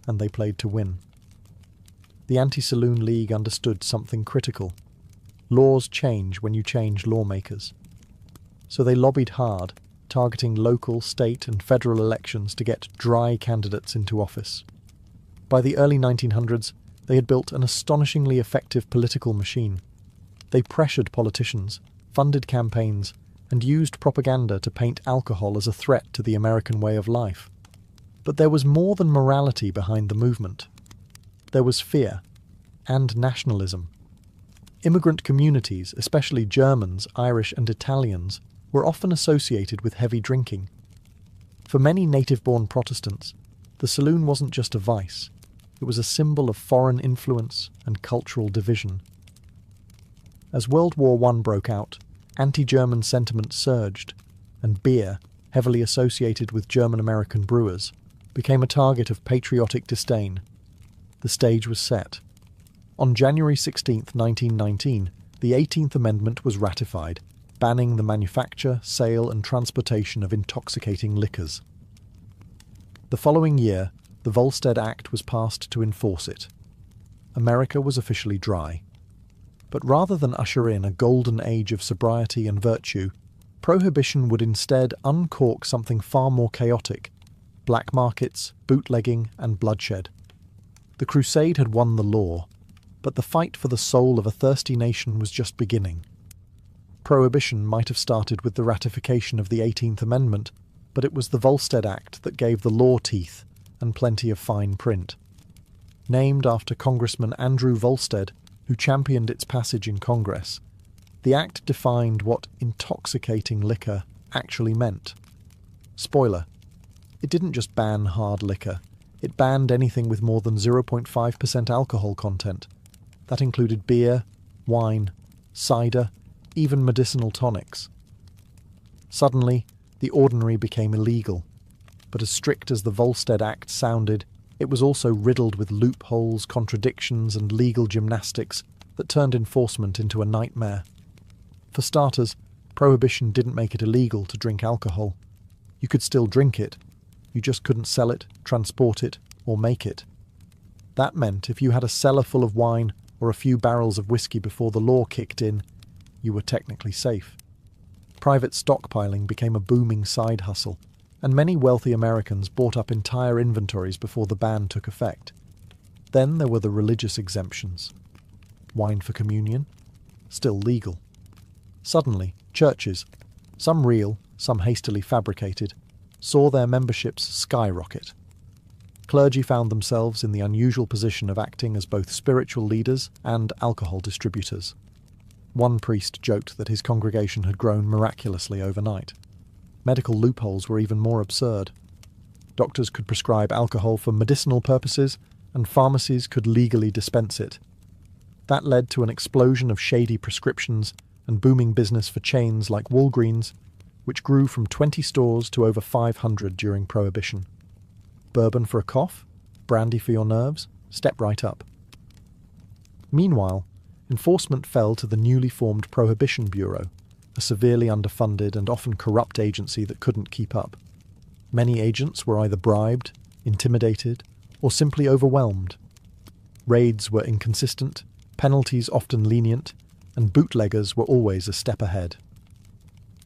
and they played to win. The Anti-Saloon League understood something critical. Laws change when you change lawmakers. So they lobbied hard, targeting local, state, and federal elections to get dry candidates into office. By the early 1900s, they had built an astonishingly effective political machine. They pressured politicians, funded campaigns, and used propaganda to paint alcohol as a threat to the American way of life. But there was more than morality behind the movement. There was fear and nationalism. Immigrant communities, especially Germans, Irish, and Italians, were often associated with heavy drinking. For many native-born Protestants, the saloon wasn't just a vice, it was a symbol of foreign influence and cultural division. As World War I broke out, anti-German sentiment surged, and beer, heavily associated with German-American brewers, became a target of patriotic disdain. The stage was set. On January 16, 1919, the 18th Amendment was ratified, banning the manufacture, sale, and transportation of intoxicating liquors. The following year, the Volstead Act was passed to enforce it. America was officially dry. But rather than usher in a golden age of sobriety and virtue, Prohibition would instead uncork something far more chaotic: black markets, bootlegging, and bloodshed. The crusade had won the law, but the fight for the soul of a thirsty nation was just beginning. Prohibition might have started with the ratification of the 18th Amendment, but it was the Volstead Act that gave the law teeth and plenty of fine print. Named after Congressman Andrew Volstead, who championed its passage in Congress, the Act defined what intoxicating liquor actually meant. Spoiler: it didn't just ban hard liquor, it banned anything with more than 0.5% alcohol content. That included beer, wine, cider, even medicinal tonics. Suddenly, the ordinary became illegal, but as strict as the Volstead Act sounded, it was also riddled with loopholes, contradictions, and legal gymnastics that turned enforcement into a nightmare. For starters, Prohibition didn't make it illegal to drink alcohol. You could still drink it, you just couldn't sell it, transport it, or make it. That meant if you had a cellar full of wine or a few barrels of whiskey before the law kicked in, you were technically safe. Private stockpiling became a booming side hustle, and many wealthy Americans bought up entire inventories before the ban took effect. Then there were the religious exemptions. Wine for communion? Still legal. Suddenly, churches, some real, some hastily fabricated, saw their memberships skyrocket. Clergy found themselves in the unusual position of acting as both spiritual leaders and alcohol distributors. One priest joked that his congregation had grown miraculously overnight. Medical loopholes were even more absurd. Doctors could prescribe alcohol for medicinal purposes, and pharmacies could legally dispense it. That led to an explosion of shady prescriptions and booming business for chains like Walgreens, which grew from 20 stores to over 500 during Prohibition. Bourbon for a cough? Brandy for your nerves? Step right up. Meanwhile, enforcement fell to the newly formed Prohibition Bureau, a severely underfunded and often corrupt agency that couldn't keep up. Many agents were either bribed, intimidated, or simply overwhelmed. Raids were inconsistent, penalties often lenient, and bootleggers were always a step ahead.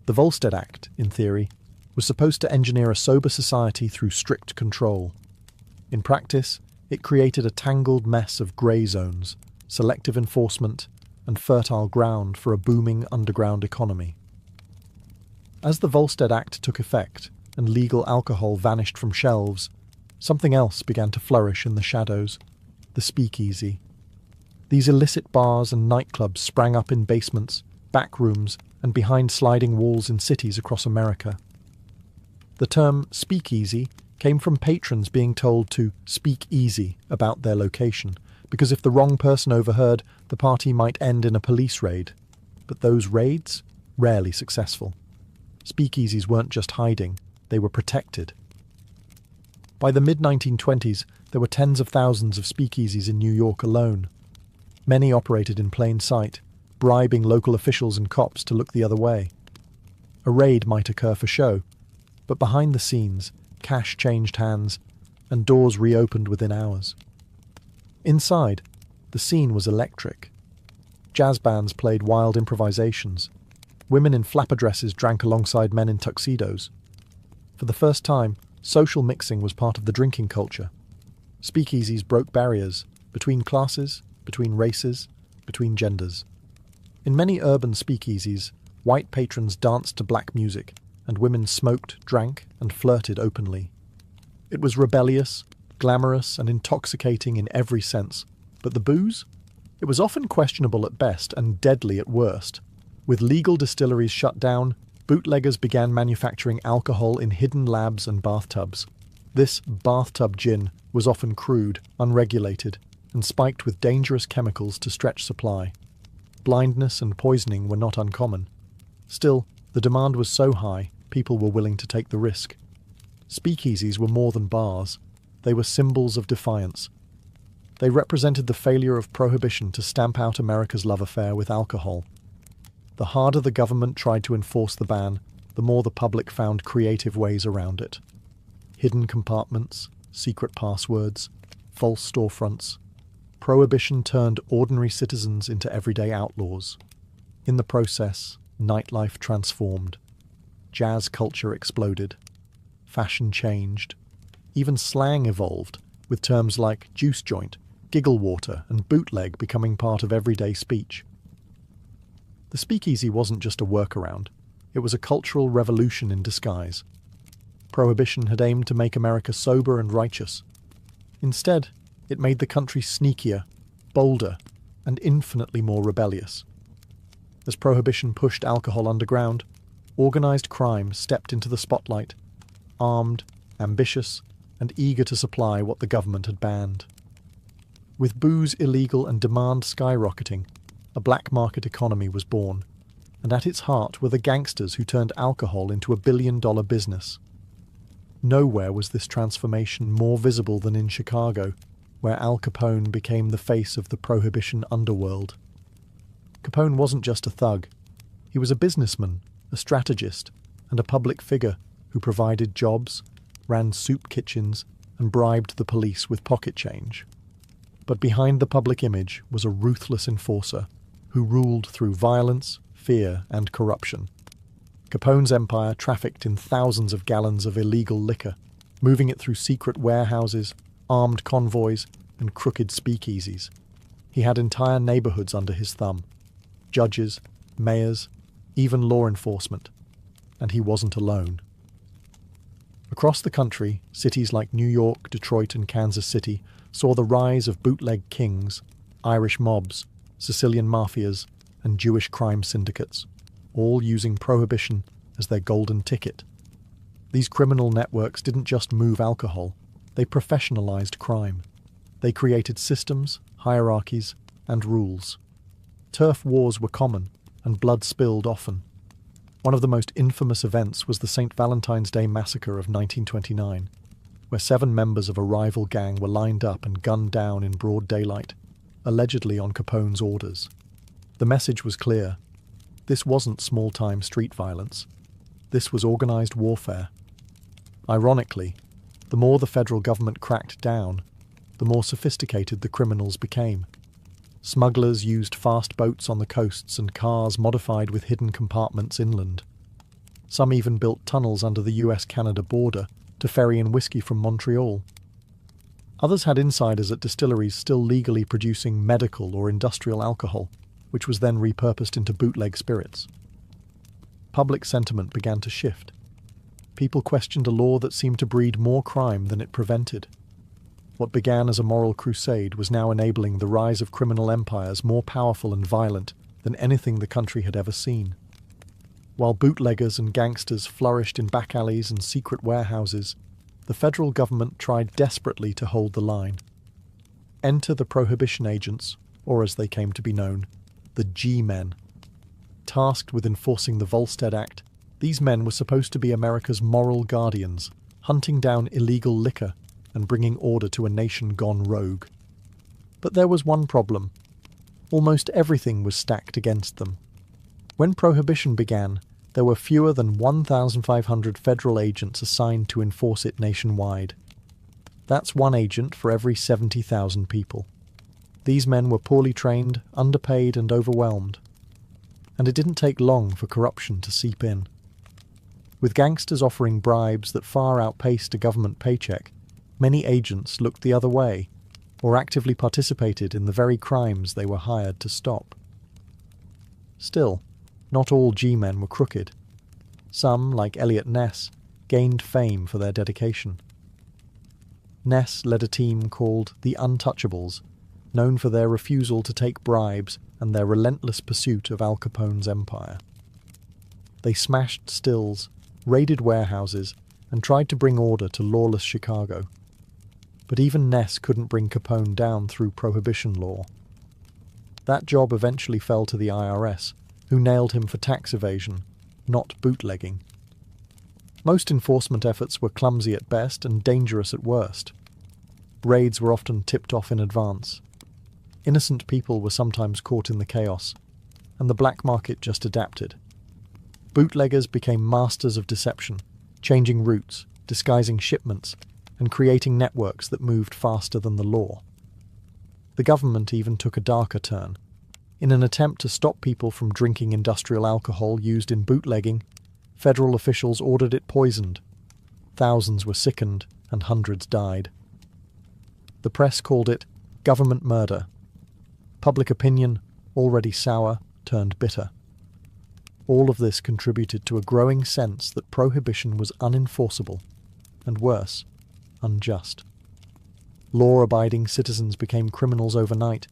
The Volstead Act, in theory, was supposed to engineer a sober society through strict control. In practice, it created a tangled mess of grey zones, selective enforcement, and fertile ground for a booming underground economy. As the Volstead Act took effect and legal alcohol vanished from shelves, something else began to flourish in the shadows: the speakeasy. These illicit bars and nightclubs sprang up in basements, back rooms, and behind sliding walls in cities across America. The term speakeasy came from patrons being told to speak easy about their location, because if the wrong person overheard, the party might end in a police raid. But those raids? Rarely successful. Speakeasies weren't just hiding, they were protected. By the mid-1920s, there were tens of thousands of speakeasies in New York alone. Many operated in plain sight, bribing local officials and cops to look the other way. A raid might occur for show, but behind the scenes, cash changed hands, and doors reopened within hours. Inside, the scene was electric. Jazz bands played wild improvisations. Women in flapper dresses drank alongside men in tuxedos. For the first time, social mixing was part of the drinking culture. Speakeasies broke barriers between classes, between races, between genders. In many urban speakeasies, white patrons danced to black music, and women smoked, drank, and flirted openly. It was rebellious, glamorous, and intoxicating in every sense. But the booze? It was often questionable at best and deadly at worst. With legal distilleries shut down, bootleggers began manufacturing alcohol in hidden labs and bathtubs. This bathtub gin was often crude, unregulated, and spiked with dangerous chemicals to stretch supply. Blindness and poisoning were not uncommon. Still, the demand was so high, people were willing to take the risk. Speakeasies were more than bars. They were symbols of defiance. They represented the failure of Prohibition to stamp out America's love affair with alcohol. The harder the government tried to enforce the ban, the more the public found creative ways around it. Hidden compartments, secret passwords, false storefronts. Prohibition turned ordinary citizens into everyday outlaws. In the process, nightlife transformed. Jazz culture exploded. Fashion changed. Even slang evolved, with terms like juice joint, giggle water, and bootleg becoming part of everyday speech. The speakeasy wasn't just a workaround. It was a cultural revolution in disguise. Prohibition had aimed to make America sober and righteous. Instead, it made the country sneakier, bolder, and infinitely more rebellious. As Prohibition pushed alcohol underground, organized crime stepped into the spotlight, armed, ambitious, and eager to supply what the government had banned. With booze illegal and demand skyrocketing, a black market economy was born, and at its heart were the gangsters who turned alcohol into a billion-dollar business. Nowhere was this transformation more visible than in Chicago, where Al Capone became the face of the Prohibition underworld. Capone wasn't just a thug. He was a businessman, a strategist, and a public figure who provided jobs, ran soup kitchens, and bribed the police with pocket change. But behind the public image was a ruthless enforcer who ruled through violence, fear, and corruption. Capone's empire trafficked in thousands of gallons of illegal liquor, moving it through secret warehouses, armed convoys, and crooked speakeasies. He had entire neighborhoods under his thumb. Judges, mayors, even law enforcement. And he wasn't alone. Across the country, cities like New York, Detroit, and Kansas City saw the rise of bootleg kings, Irish mobs, Sicilian mafias, and Jewish crime syndicates, all using prohibition as their golden ticket. These criminal networks didn't just move alcohol, they professionalized crime. They created systems, hierarchies, and rules. Turf wars were common, and blood spilled often. One of the most infamous events was the St. Valentine's Day Massacre of 1929, where 7 members of a rival gang were lined up and gunned down in broad daylight, allegedly on Capone's orders. The message was clear. This wasn't small-time street violence. This was organized warfare. Ironically, the more the federal government cracked down, the more sophisticated the criminals became. Smugglers used fast boats on the coasts and cars modified with hidden compartments inland. Some even built tunnels under the US-Canada border to ferry in whiskey from Montreal. Others had insiders at distilleries still legally producing medical or industrial alcohol, which was then repurposed into bootleg spirits. Public sentiment began to shift. People questioned a law that seemed to breed more crime than it prevented. What began as a moral crusade was now enabling the rise of criminal empires more powerful and violent than anything the country had ever seen. While bootleggers and gangsters flourished in back alleys and secret warehouses, the federal government tried desperately to hold the line. Enter the Prohibition agents, or as they came to be known, the G-men. Tasked with enforcing the Volstead Act, these men were supposed to be America's moral guardians, hunting down illegal liquor and bringing order to a nation gone rogue. But there was one problem. Almost everything was stacked against them. When Prohibition began, there were fewer than 1,500 federal agents assigned to enforce it nationwide. That's one agent for every 70,000 people. These men were poorly trained, underpaid, and overwhelmed. And it didn't take long for corruption to seep in. With gangsters offering bribes that far outpaced a government paycheck, many agents looked the other way, or actively participated in the very crimes they were hired to stop. Still, not all G-men were crooked. Some, like Elliot Ness, gained fame for their dedication. Ness led a team called the Untouchables, known for their refusal to take bribes and their relentless pursuit of Al Capone's empire. They smashed stills, raided warehouses, and tried to bring order to lawless Chicago. But even Ness couldn't bring Capone down through prohibition law. That job eventually fell to the IRS, who nailed him for tax evasion, not bootlegging. Most enforcement efforts were clumsy at best and dangerous at worst. Raids were often tipped off in advance. Innocent people were sometimes caught in the chaos, and the black market just adapted. Bootleggers became masters of deception, changing routes, disguising shipments, and creating networks that moved faster than the law. The government even took a darker turn. In an attempt to stop people from drinking industrial alcohol used in bootlegging, federal officials ordered it poisoned. Thousands were sickened and hundreds died. The press called it government murder. Public opinion, already sour, turned bitter. All of this contributed to a growing sense that prohibition was unenforceable, and worse, unjust. Law-abiding citizens became criminals overnight,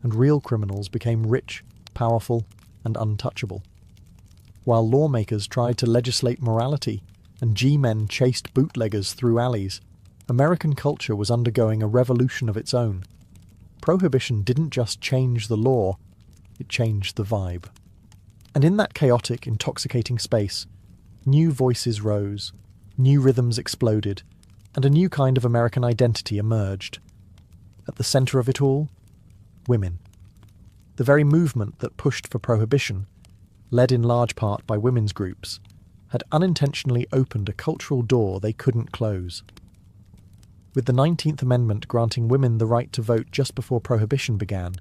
and real criminals became rich, powerful, and untouchable. While lawmakers tried to legislate morality and G-men chased bootleggers through alleys, American culture was undergoing a revolution of its own. Prohibition didn't just change the law, it changed the vibe. And in that chaotic, intoxicating space, new voices rose, new rhythms exploded, and a new kind of American identity emerged. At the center of it all, women. The very movement that pushed for prohibition, led in large part by women's groups, had unintentionally opened a cultural door they couldn't close. With the 19th Amendment granting women the right to vote just before Prohibition began,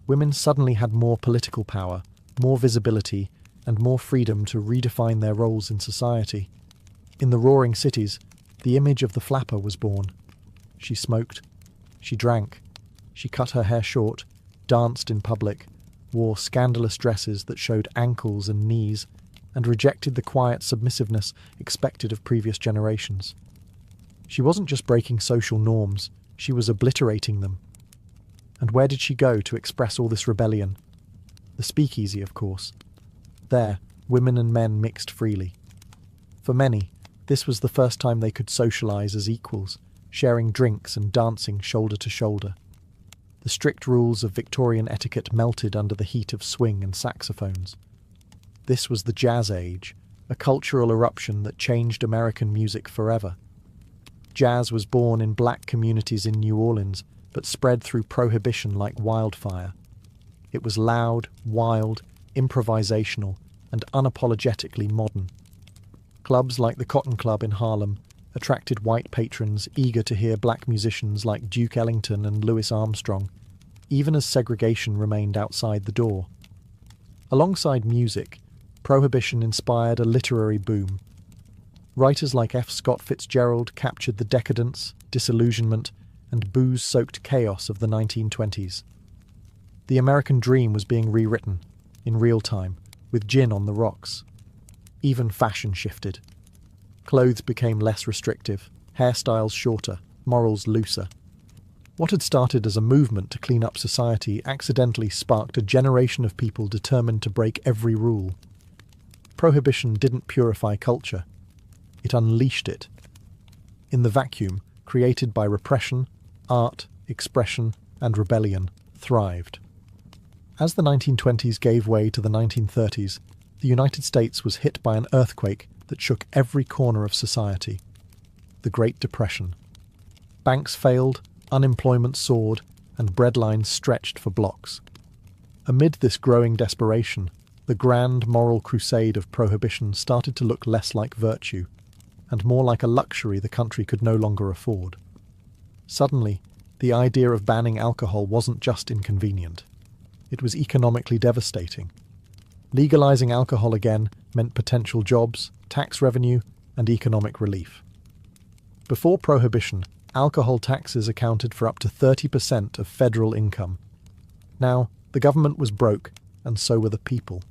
women suddenly had more political power, more visibility, and more freedom to redefine their roles in society. In the roaring cities, the image of the flapper was born. She smoked, she drank, she cut her hair short, danced in public, wore scandalous dresses that showed ankles and knees, and rejected the quiet submissiveness expected of previous generations. She wasn't just breaking social norms, she was obliterating them. And where did she go to express all this rebellion? The speakeasy, of course. There, women and men mixed freely. For many, this was the first time they could socialise as equals, sharing drinks and dancing shoulder to shoulder. The strict rules of Victorian etiquette melted under the heat of swing and saxophones. This was the jazz age, a cultural eruption that changed American music forever. Jazz was born in black communities in New Orleans, but spread through Prohibition like wildfire. It was loud, wild, improvisational, and unapologetically modern. Clubs like the Cotton Club in Harlem attracted white patrons eager to hear black musicians like Duke Ellington and Louis Armstrong, even as segregation remained outside the door. Alongside music, Prohibition inspired a literary boom. Writers like F. Scott Fitzgerald captured the decadence, disillusionment, and booze-soaked chaos of the 1920s. The American dream was being rewritten, in real time, with gin on the rocks. Even fashion shifted. Clothes became less restrictive, hairstyles shorter, morals looser. What had started as a movement to clean up society accidentally sparked a generation of people determined to break every rule. Prohibition didn't purify culture. It unleashed it. In the vacuum created by repression, art, expression, and rebellion thrived. As the 1920s gave way to the 1930s, the United States was hit by an earthquake that shook every corner of society. The Great Depression. Banks failed, unemployment soared, and breadlines stretched for blocks. Amid this growing desperation, the grand moral crusade of Prohibition started to look less like virtue, and more like a luxury the country could no longer afford. Suddenly, the idea of banning alcohol wasn't just inconvenient. It was economically devastating. Legalizing alcohol again meant potential jobs, tax revenue, and economic relief. Before Prohibition, alcohol taxes accounted for up to 30% of federal income. Now, the government was broke, and so were the people.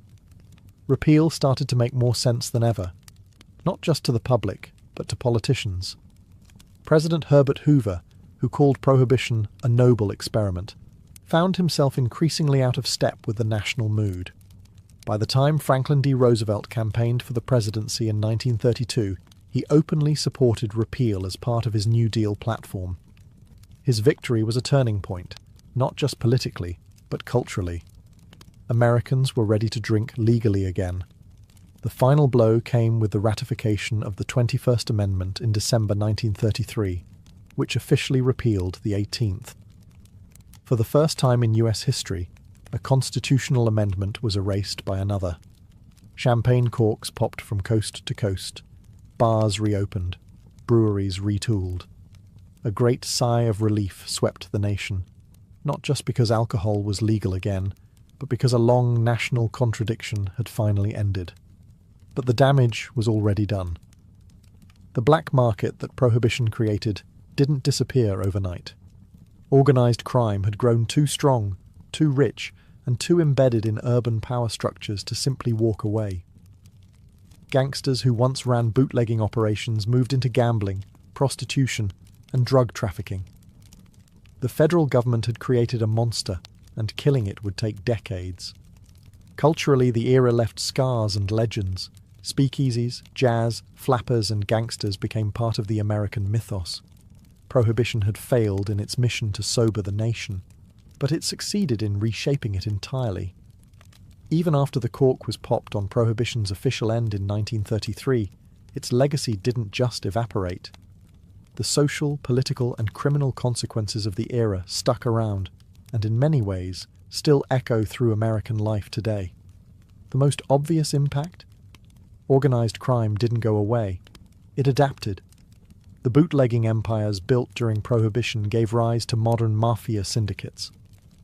Repeal started to make more sense than ever, not just to the public, but to politicians. President Herbert Hoover, who called Prohibition a noble experiment, found himself increasingly out of step with the national mood. By the time Franklin D. Roosevelt campaigned for the presidency in 1932, he openly supported repeal as part of his New Deal platform. His victory was a turning point, not just politically, but culturally. Americans were ready to drink legally again. The final blow came with the ratification of the 21st Amendment in December 1933, which officially repealed the 18th. For the first time in US history, a constitutional amendment was erased by another. Champagne corks popped from coast to coast. Bars reopened. Breweries retooled. A great sigh of relief swept the nation, not just because alcohol was legal again, but because a long national contradiction had finally ended. But the damage was already done. The black market that Prohibition created didn't disappear overnight. Organised crime had grown too strong, too rich, and too embedded in urban power structures to simply walk away. Gangsters who once ran bootlegging operations moved into gambling, prostitution, and drug trafficking. The federal government had created a monster, and killing it would take decades. Culturally, the era left scars and legends. Speakeasies, jazz, flappers, and gangsters became part of the American mythos. Prohibition had failed in its mission to sober the nation, but it succeeded in reshaping it entirely. Even after the cork was popped on Prohibition's official end in 1933, its legacy didn't just evaporate. The social, political, and criminal consequences of the era stuck around, and in many ways still echo through American life today. The most obvious impact? Organised crime didn't go away. It adapted. The bootlegging empires built during Prohibition gave rise to modern mafia syndicates.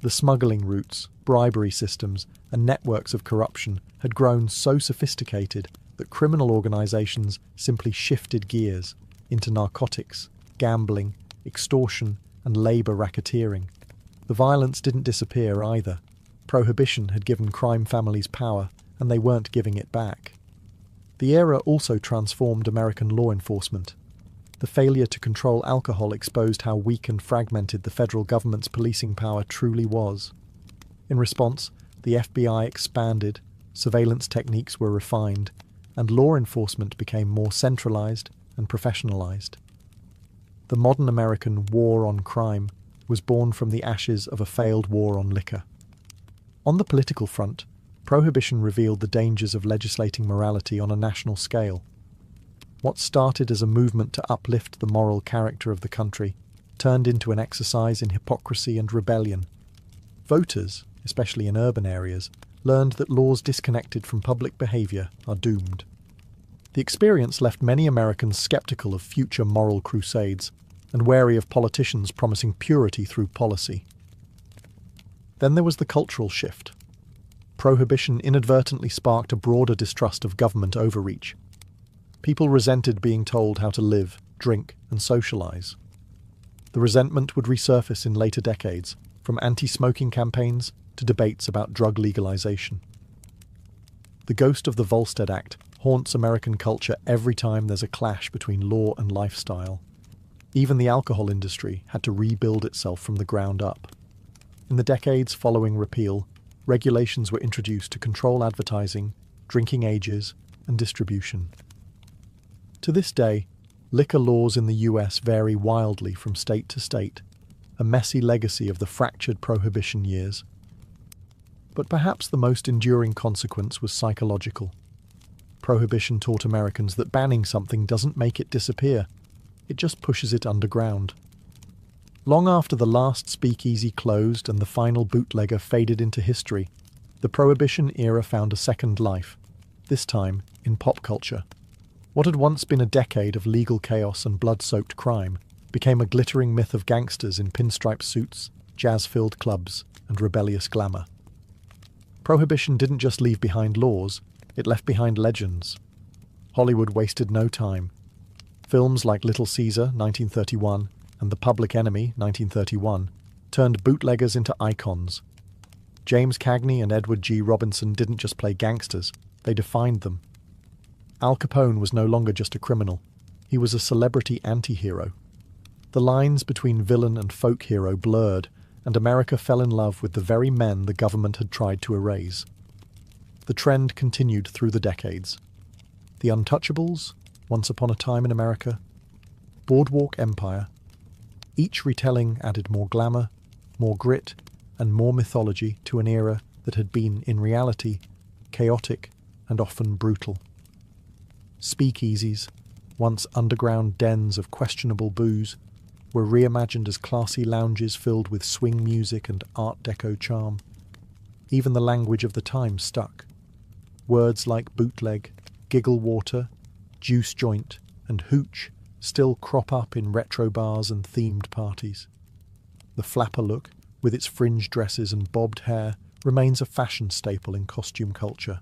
The smuggling routes, bribery systems, and networks of corruption had grown so sophisticated that criminal organizations simply shifted gears into narcotics, gambling, extortion, and labor racketeering. The violence didn't disappear either. Prohibition had given crime families power, and they weren't giving it back. The era also transformed American law enforcement. The failure to control alcohol exposed how weak and fragmented the federal government's policing power truly was. In response, the FBI expanded, surveillance techniques were refined, and law enforcement became more centralized and professionalized. The modern American war on crime was born from the ashes of a failed war on liquor. On the political front, Prohibition revealed the dangers of legislating morality on a national scale. What started as a movement to uplift the moral character of the country turned into an exercise in hypocrisy and rebellion. Voters, especially in urban areas, learned that laws disconnected from public behavior are doomed. The experience left many Americans skeptical of future moral crusades and wary of politicians promising purity through policy. Then there was the cultural shift. Prohibition inadvertently sparked a broader distrust of government overreach. People resented being told how to live, drink, and socialize. The resentment would resurface in later decades, from anti-smoking campaigns to debates about drug legalization. The ghost of the Volstead Act haunts American culture every time there's a clash between law and lifestyle. Even the alcohol industry had to rebuild itself from the ground up. In the decades following repeal, regulations were introduced to control advertising, drinking ages, and distribution. To this day, liquor laws in the US vary wildly from state to state, a messy legacy of the fractured Prohibition years. But perhaps the most enduring consequence was psychological. Prohibition taught Americans that banning something doesn't make it disappear, it just pushes it underground. Long after the last speakeasy closed and the final bootlegger faded into history, the Prohibition era found a second life, this time in pop culture. What had once been a decade of legal chaos and blood-soaked crime became a glittering myth of gangsters in pinstripe suits, jazz-filled clubs, and rebellious glamour. Prohibition didn't just leave behind laws, it left behind legends. Hollywood wasted no time. Films like Little Caesar, 1931, and The Public Enemy, 1931, turned bootleggers into icons. James Cagney and Edward G. Robinson didn't just play gangsters, they defined them. Al Capone was no longer just a criminal, he was a celebrity anti-hero. The lines between villain and folk hero blurred, and America fell in love with the very men the government had tried to erase. The trend continued through the decades. The Untouchables, Once Upon a Time in America, Boardwalk Empire. Each retelling added more glamour, more grit, and more mythology to an era that had been, in reality, chaotic and often brutal. Speakeasies, once underground dens of questionable booze, were reimagined as classy lounges filled with swing music and Art Deco charm. Even the language of the time stuck. Words like bootleg, giggle water, juice joint, and hooch still crop up in retro bars and themed parties. The flapper look, with its fringe dresses and bobbed hair, remains a fashion staple in costume culture.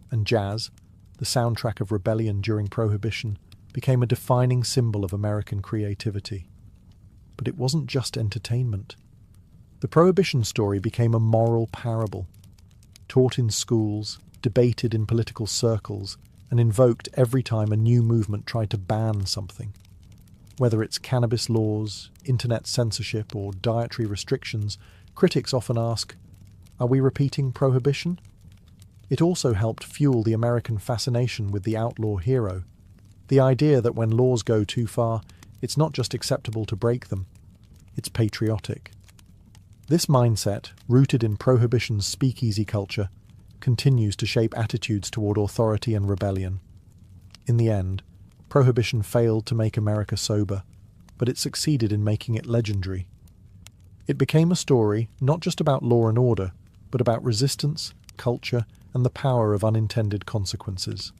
And jazz, the soundtrack of rebellion during Prohibition, became a defining symbol of American creativity. But it wasn't just entertainment. The Prohibition story became a moral parable, taught in schools, debated in political circles, and invoked every time a new movement tried to ban something. Whether it's cannabis laws, internet censorship, or dietary restrictions, critics often ask, are we repeating Prohibition? It also helped fuel the American fascination with the outlaw hero. The idea that when laws go too far, it's not just acceptable to break them, it's patriotic. This mindset, rooted in Prohibition's speakeasy culture, continues to shape attitudes toward authority and rebellion. In the end, Prohibition failed to make America sober, but it succeeded in making it legendary. It became a story not just about law and order, but about resistance, culture, and the power of unintended consequences.